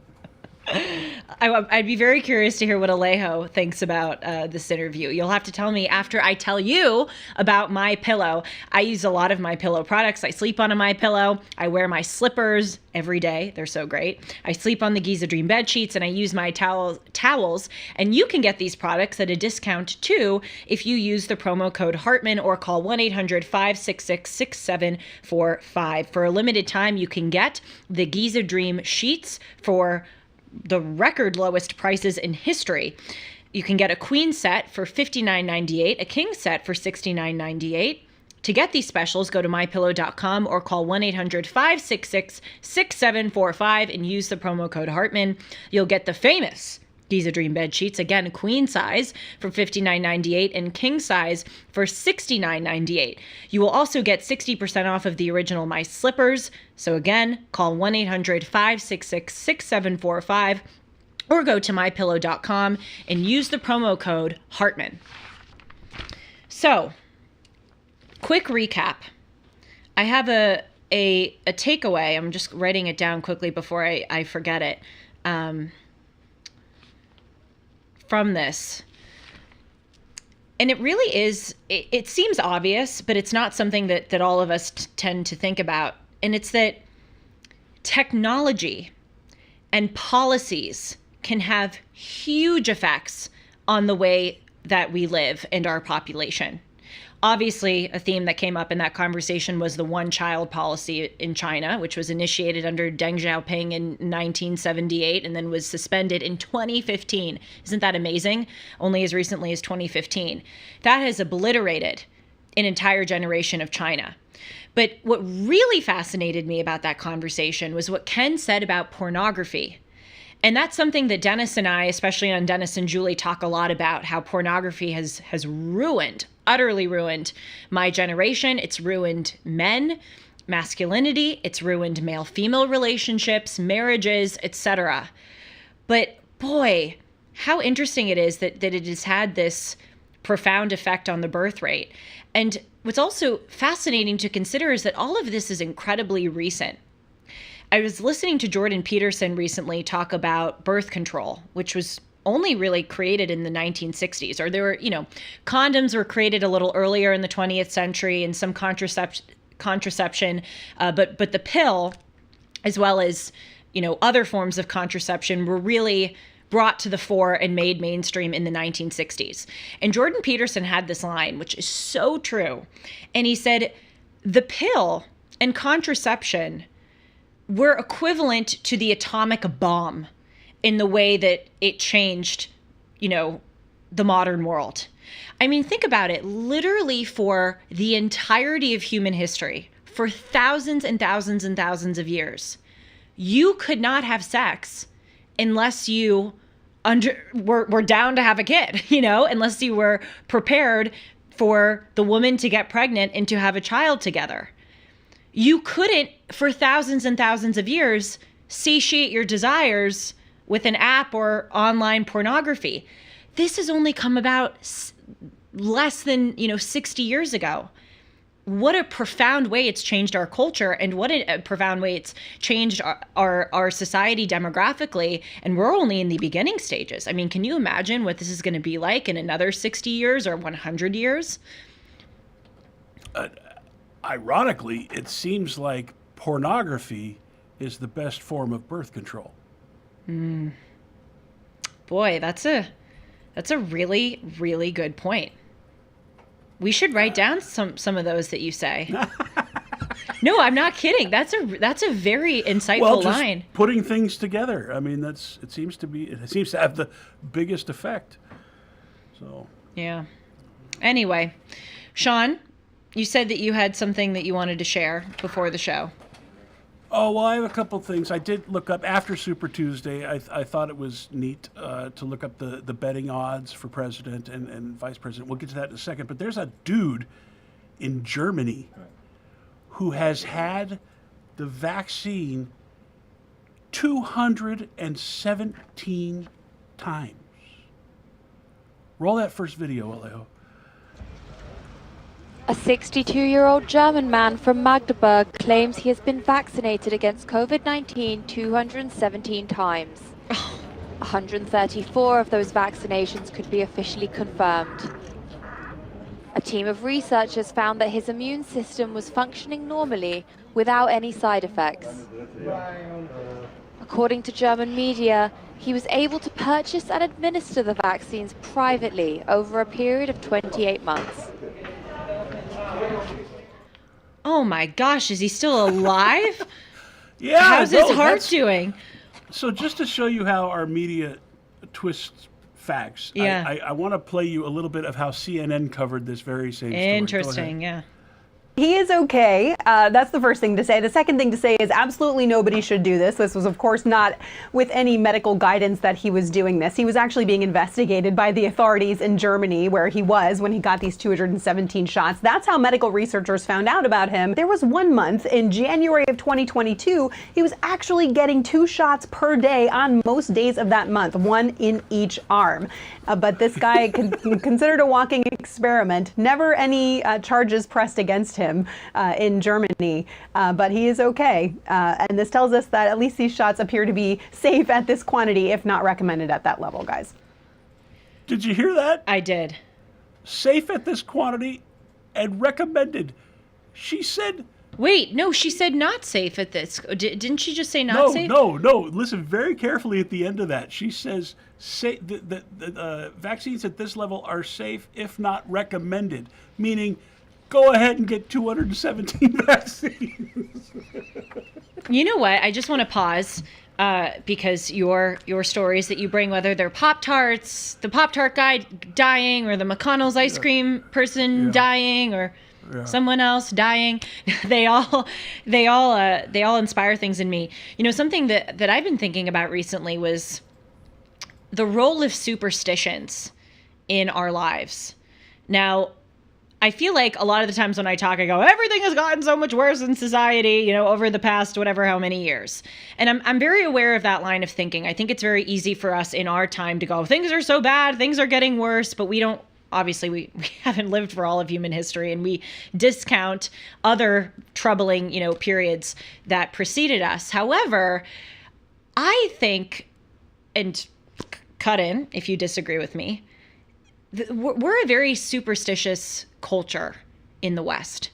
I'd be very curious to hear what Alejo thinks about this interview. You'll have to tell me after I tell you about my pillow. I use a lot of my pillow products. I sleep on a my pillow. I wear my slippers every day. They're so great. I sleep on the Giza Dream bed sheets, and I use my towels. And you can get these products at a discount too if you use the promo code Hartman or call 1-800-566-6745. For a limited time, you can get the Giza Dream sheets for the record lowest prices in history. You can get a queen set for $59.98, a king set for $69.98. To get these specials, go to mypillow.com or call 1-800-566-6745 and use the promo code Hartman. You'll get the famous Giza Dream bed sheets, again, queen size for $59.98 and king size for $69.98. You will also get 60% off of the original My Slippers. So again, call 1-800-566-6745 or go to mypillow.com and use the promo code Hartman. So, quick recap. I have a takeaway. I'm just writing it down quickly before I forget it. From this. And it really is, it seems obvious, but it's not something that all of us tend to think about. And it's that technology and policies can have huge effects on the way that we live and our population. Obviously, a theme that came up in that conversation was the one-child policy in China, which was initiated under Deng Xiaoping in 1978 and then was suspended in 2015. Isn't that amazing? Only as recently as 2015. That has obliterated an entire generation of China. But what really fascinated me about that conversation was what Ken said about pornography. And that's something that Dennis and I, especially on Dennis and Julie, talk a lot about, how pornography has ruined, utterly ruined my generation. It's ruined men, masculinity. It's ruined male-female relationships, marriages, etc. But boy, how interesting it is that it has had this profound effect on the birth rate. And what's also fascinating to consider is that all of this is incredibly recent. I was listening to Jordan Peterson recently talk about birth control, which was only really created in the 1960s, or there were, condoms were created a little earlier in the 20th century and some contraception, but the pill, as well as, other forms of contraception, were really brought to the fore and made mainstream in the 1960s. And Jordan Peterson had this line, which is so true. And he said, the pill and contraception were equivalent to the atomic bomb in the way that it changed, the modern world. I mean, think about it. Literally for the entirety of human history, for thousands and thousands and thousands of years, you could not have sex unless you were down to have a kid, unless you were prepared for the woman to get pregnant and to have a child together. You couldn't, for thousands and thousands of years, satiate your desires with an app or online pornography. This has only come about less than, 60 years ago. What a profound way it's changed our culture, and what a profound way it's changed our society demographically. And we're only in the beginning stages. I mean, can you imagine what this is going to be like in another 60 years or 100 years? Ironically, it seems like pornography is the best form of birth control. Boy, that's a really, really good point. We should write down some of those that you say. No, I'm not kidding. That's a very insightful line. Putting things together. I mean, it seems to have the biggest effect. So yeah. Anyway, Sean, you said that you had something that you wanted to share before the show. Oh, well, I have a couple things. I did look up after Super Tuesday. I thought it was neat to look up the betting odds for president and vice president. We'll get to that in a second. But there's a dude in Germany who has had the vaccine 217 times. Roll that first video, Alejo. A 62-year-old German man from Magdeburg claims he has been vaccinated against COVID-19 217 times. 134 of those vaccinations could be officially confirmed. A team of researchers found that his immune system was functioning normally without any side effects. According to German media, he was able to purchase and administer the vaccines privately over a period of 28 months. Oh my gosh, is he still alive? Yeah. How's his heart doing? So just to show you how our media twists facts, yeah. I want to play you a little bit of how CNN covered this very same story. Interesting, yeah. He is okay. That's the first thing to say. The second thing to say is absolutely nobody should do this. This was, of course, not with any medical guidance that he was doing this. He was actually being investigated by the authorities in Germany, where he was when he got these 217 shots. That's how medical researchers found out about him. There was 1 month in January of 2022, he was actually getting 2 shots per day on most days of that month, 1 in each arm. But this guy considered a walking experiment. Never any charges pressed against him in Germany, but he is okay. And this tells us that at least these shots appear to be safe at this quantity, if not recommended at that level, guys. Did you hear that? I did. Safe at this quantity and recommended. She said Wait, no, she said not safe at this. Didn't she just say not No, safe? no. Listen very carefully at the end of that. She says vaccines at this level are safe, if not recommended, meaning go ahead and get 217 vaccines. You know what? I just want to pause because your stories that you bring, whether they're Pop-Tarts, the Pop-Tart guy dying, or the McConnell's ice cream person dying, or someone else dying, they all inspire things in me. You know, something that I've been thinking about recently was the role of superstitions in our lives. Now, I feel like a lot of the times when I talk, I go, everything has gotten so much worse in society, you know, over the past whatever, how many years. And I'm very aware of that line of thinking. I think it's very easy for us in our time to go, things are so bad, things are getting worse, but we don't, obviously we haven't lived for all of human history, and we discount other troubling, you know, periods that preceded us. However, I think, and cut in if you disagree with me, we're a very superstitious culture in the West.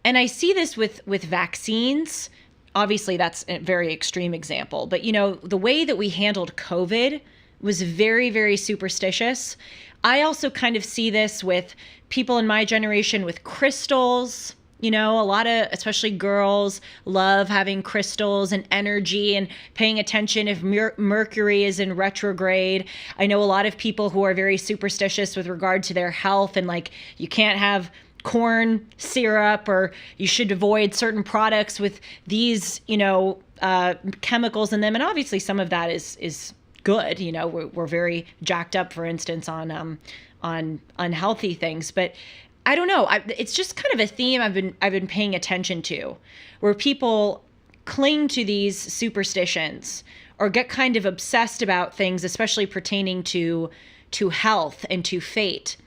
And I see this with vaccines. Obviously, that's a very extreme example. But, you know, the way that we handled COVID was very, very superstitious. I also kind of see this with people in my generation with crystals. You know, a lot of, especially girls, love having crystals and energy and paying attention if Mercury is in retrograde. I know a lot of people who are very superstitious with regard to their health, and like, you can't have corn syrup, or you should avoid certain products with these, you know, chemicals in them. And obviously some of that is good. You know, we're very jacked up, for instance, on unhealthy things. But I don't know. It's just kind of a theme I've been paying attention to, where people cling to these superstitions or get kind of obsessed about things, especially pertaining to health and to fate.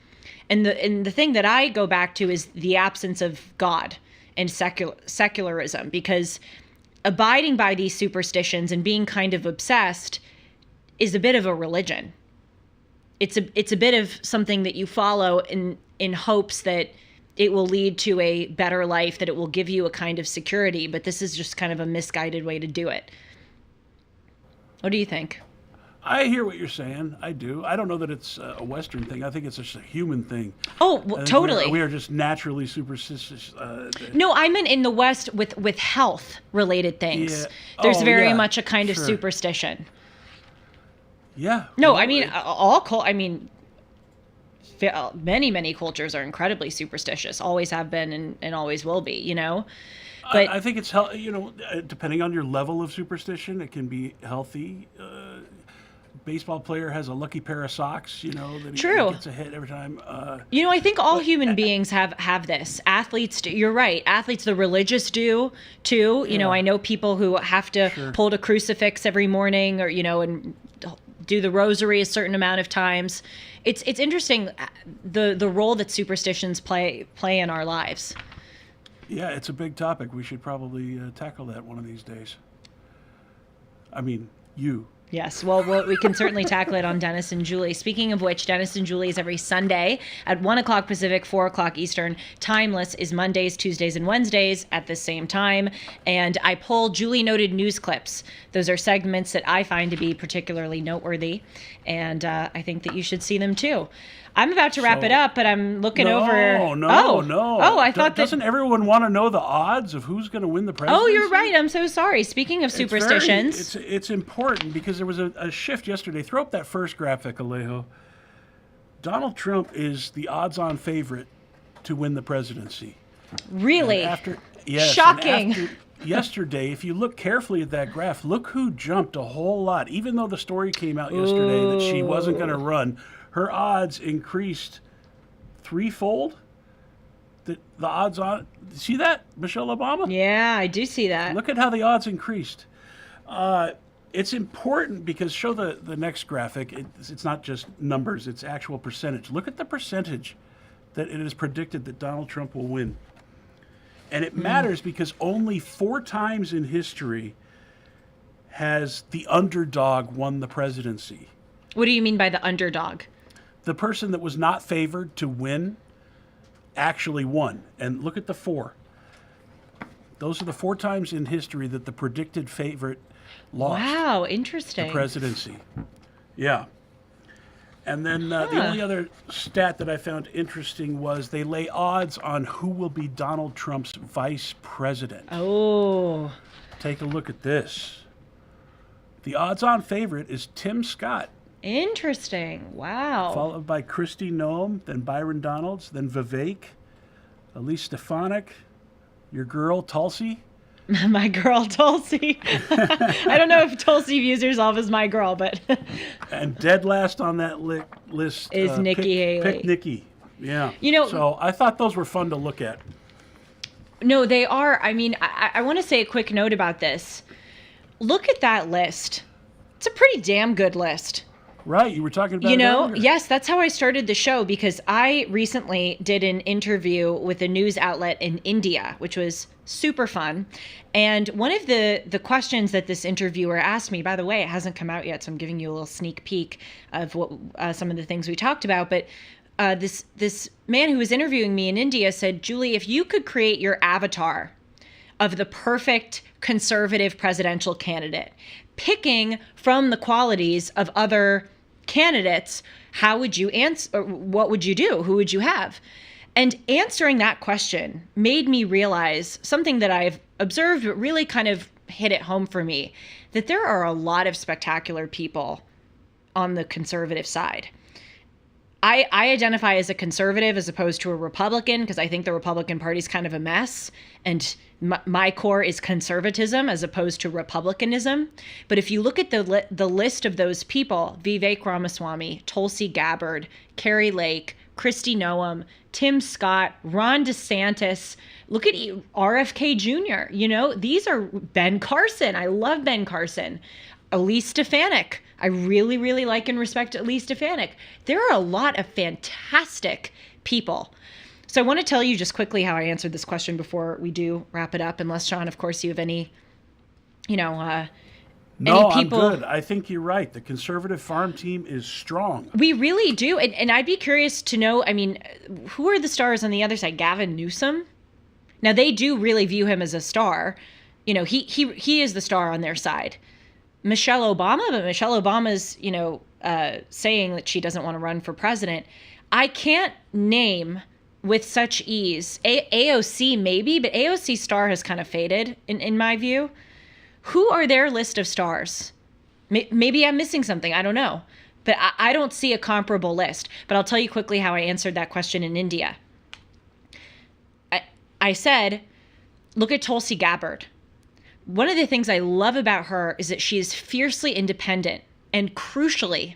And the thing that I go back to is the absence of God and secularism, because abiding by these superstitions and being kind of obsessed is a bit of a religion. It's a bit of something that you follow in hopes that it will lead to a better life, that it will give you a kind of security, but this is just kind of a misguided way to do it. What do you think? I hear what you're saying. I do. I don't know that it's a Western thing. I think it's just a human thing. Oh, well, totally. We are just naturally superstitious. No, I meant in the West with health-related things. Yeah. There's very much a kind of sure. superstition. Yeah. No, well, I mean, many cultures are incredibly superstitious, always have been and always will be, you know? But I think it's, you know, depending on your level of superstition, it can be healthy. Baseball player has a lucky pair of socks, you know, that he gets a hit every time. You know, I think all human beings have this. Athletes, you're right. Athletes, the religious do too. You know, I know people who have to hold a crucifix every morning, or, you know, and do the rosary a certain amount of times. It's interesting the role that superstitions play in our lives. Yeah, it's a big topic. We should probably tackle that one of these days. I mean, you. Yes, well, we can certainly tackle it on Dennis and Julie. Speaking of which, Dennis and Julie is every Sunday at 1 o'clock Pacific, 4 o'clock Eastern. Timeless is Mondays, Tuesdays, and Wednesdays at the same time. And I pull Julie noted news clips. Those are segments that I find to be particularly noteworthy, and I think that you should see them too. I'm about to wrap it up, but I'm looking over. No. Oh, I thought Doesn't everyone want to know the odds of who's going to win the presidency? Oh, you're right. I'm so sorry. Speaking of superstitions. It's important because there was a shift yesterday. Throw up that first graphic, Alejo. Donald Trump is the odds-on favorite to win the presidency. Really? Yes. Shocking. Yesterday, if you look carefully at that graph, look who jumped a whole lot. Even though the story came out yesterday that she wasn't going to run, her odds increased threefold. The odds on, see that, Michelle Obama? Yeah, I do see that. Look at how the odds increased. It's important because show the next graphic. It's not just numbers, it's actual percentage. Look at the percentage that it is predicted that Donald Trump will win. And it matters because only 4 times in history has the underdog won the presidency. What do you mean by the underdog? The person that was not favored to win actually won. And look at the 4. Those are the 4 times in history that the predicted favorite lost Wow, the interesting. presidency. Yeah. And then the only other stat that I found interesting was they lay odds on who will be Donald Trump's vice president. Oh. Take a look at this. The odds-on favorite is Tim Scott, Interesting. Wow. followed by Kristi Noem, then Byron Donalds, then Vivek, Elise Stefanik, your girl Tulsi. My girl, Tulsi. I don't know if Tulsi views herself as my girl, but And dead last on that list Is Nikki Haley. Pick Nikki. Yeah. You know- so I thought those were fun to look at. no, they are. I mean, I want to say a quick note about this. Look at that list. It's a pretty damn good list. Right. You were talking about You it know, earlier. yes, that's how I started the show, because I recently did an interview with a news outlet in India, which was super fun. And one of the questions that this interviewer asked me, by the way, it hasn't come out yet, so I'm giving you a little sneak peek of what some of the things we talked about. But this man who was interviewing me in India said, Julie, if you could create your avatar of the perfect conservative presidential candidate, picking from the qualities of other candidates, how would you answer? Or what would you do? Who would you have? And answering that question made me realize something that I've observed, but really kind of hit it home for me, that there are a lot of spectacular people on the conservative side. I identify as a conservative as opposed to a Republican, because I think the Republican Party is kind of a mess, and my core is conservatism as opposed to republicanism. But if you look at the list of those people, Vivek Ramaswamy, Tulsi Gabbard, Carrie Lake, Kristi Noem, Tim Scott, Ron DeSantis, look at RFK Jr., you know, these are Ben Carson. I love Ben Carson. Elise Stefanik. I really, really like and respect Elise Stefanik. There are a lot of fantastic people. So I want to tell you just quickly how I answered this question before we do wrap it up, unless, Sean, of course, you have any, No, any people. I'm good. I think you're right. The conservative farm team is strong. We really do. And I'd be curious to know, I mean, who are the stars on the other side? Gavin Newsom? Now, they do really view him as a star. You know, he is the star on their side. Michelle Obama, but Michelle Obama's, saying that she doesn't want to run for president. I can't name with such ease. AOC maybe, but AOC's star has kind of faded in my view. Who are their list of stars? Maybe I'm missing something. I don't know. But I don't see a comparable list. But I'll tell you quickly how I answered that question in India. I said, look at Tulsi Gabbard. One of the things I love about her is that she is fiercely independent, and crucially,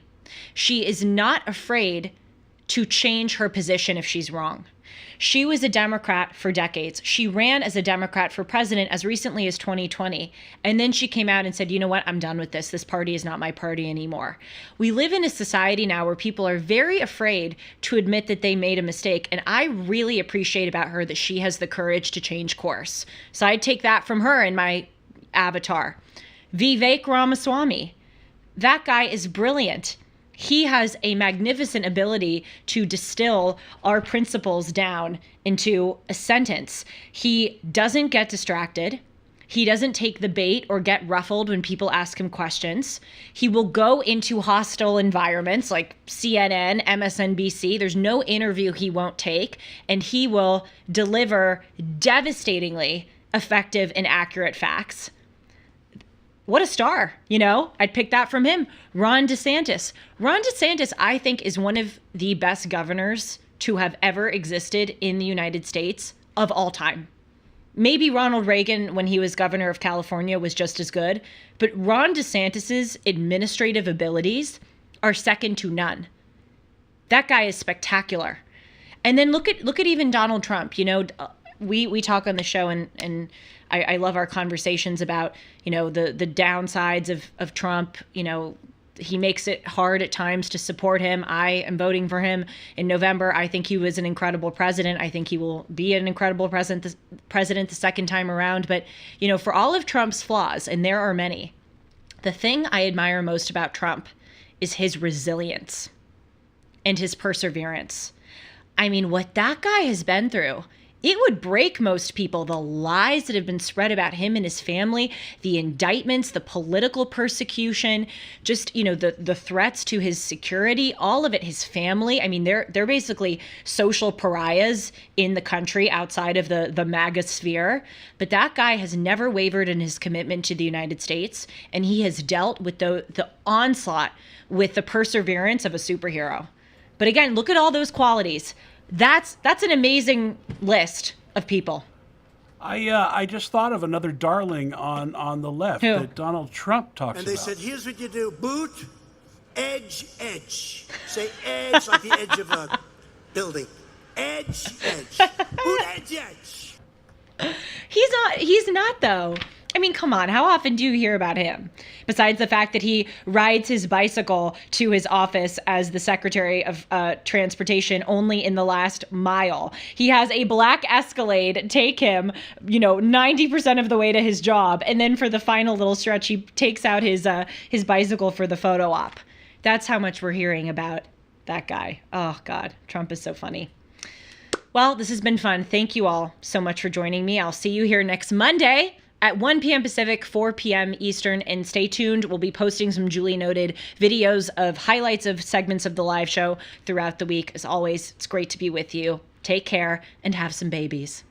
she is not afraid to change her position if she's wrong. She was a Democrat for decades. She ran as a Democrat for president as recently as 2020. And then she came out and said, you know what, I'm done with this. This party is not my party anymore. We live in a society now where people are very afraid to admit that they made a mistake. And I really appreciate about her that she has the courage to change course. So I'd take that from her in my avatar. Vivek Ramaswamy. That guy is brilliant. He has a magnificent ability to distill our principles down into a sentence. He doesn't get distracted. He doesn't take the bait or get ruffled when people ask him questions. He will go into hostile environments like CNN, MSNBC. There's no interview he won't take, and he will deliver devastatingly effective and accurate facts. What a star, I'd pick that from him. Ron DeSantis. Ron DeSantis, I think, is one of the best governors to have ever existed in the United States of all time. Maybe Ronald Reagan, when he was governor of California, was just as good, but Ron DeSantis's administrative abilities are second to none. That guy is spectacular. And then look at even Donald Trump. We talk on the show, and I love our conversations about, the downsides of Trump. He makes it hard at times to support him. I am voting for him in November. I think he was an incredible president. I think he will be an incredible president the second time around. But, for all of Trump's flaws, and there are many, the thing I admire most about Trump is his resilience and his perseverance. I mean, what that guy has been through It would break most people, the lies that have been spread about him and his family, the indictments, the political persecution, just, the threats to his security, all of it, his family. I mean, they're basically social pariahs in the country outside of the MAGA sphere. But that guy has never wavered in his commitment to the United States, and he has dealt with the onslaught with the perseverance of a superhero. But again, look at all those qualities. That's an amazing list of people. I just thought of another darling on the left Who? that Donald Trump talks And they about. said, here's what you do. Boot, edge, edge. Say edge like the edge of a building. Edge, edge. Boot, edge, edge. He's not though. I mean, come on. How often do you hear about him? Besides the fact that he rides his bicycle to his office as the Secretary of Transportation only in the last mile. He has a black Escalade take him, 90% of the way to his job. And then for the final little stretch, he takes out his bicycle for the photo op. That's how much we're hearing about that guy. Oh, God. Trump is so funny. Well, this has been fun. Thank you all so much for joining me. I'll see you here next Monday at 1 p.m. Pacific, 4 p.m. Eastern, and stay tuned. We'll be posting some duly noted videos of highlights of segments of the live show throughout the week. As always, it's great to be with you. Take care and have some babies.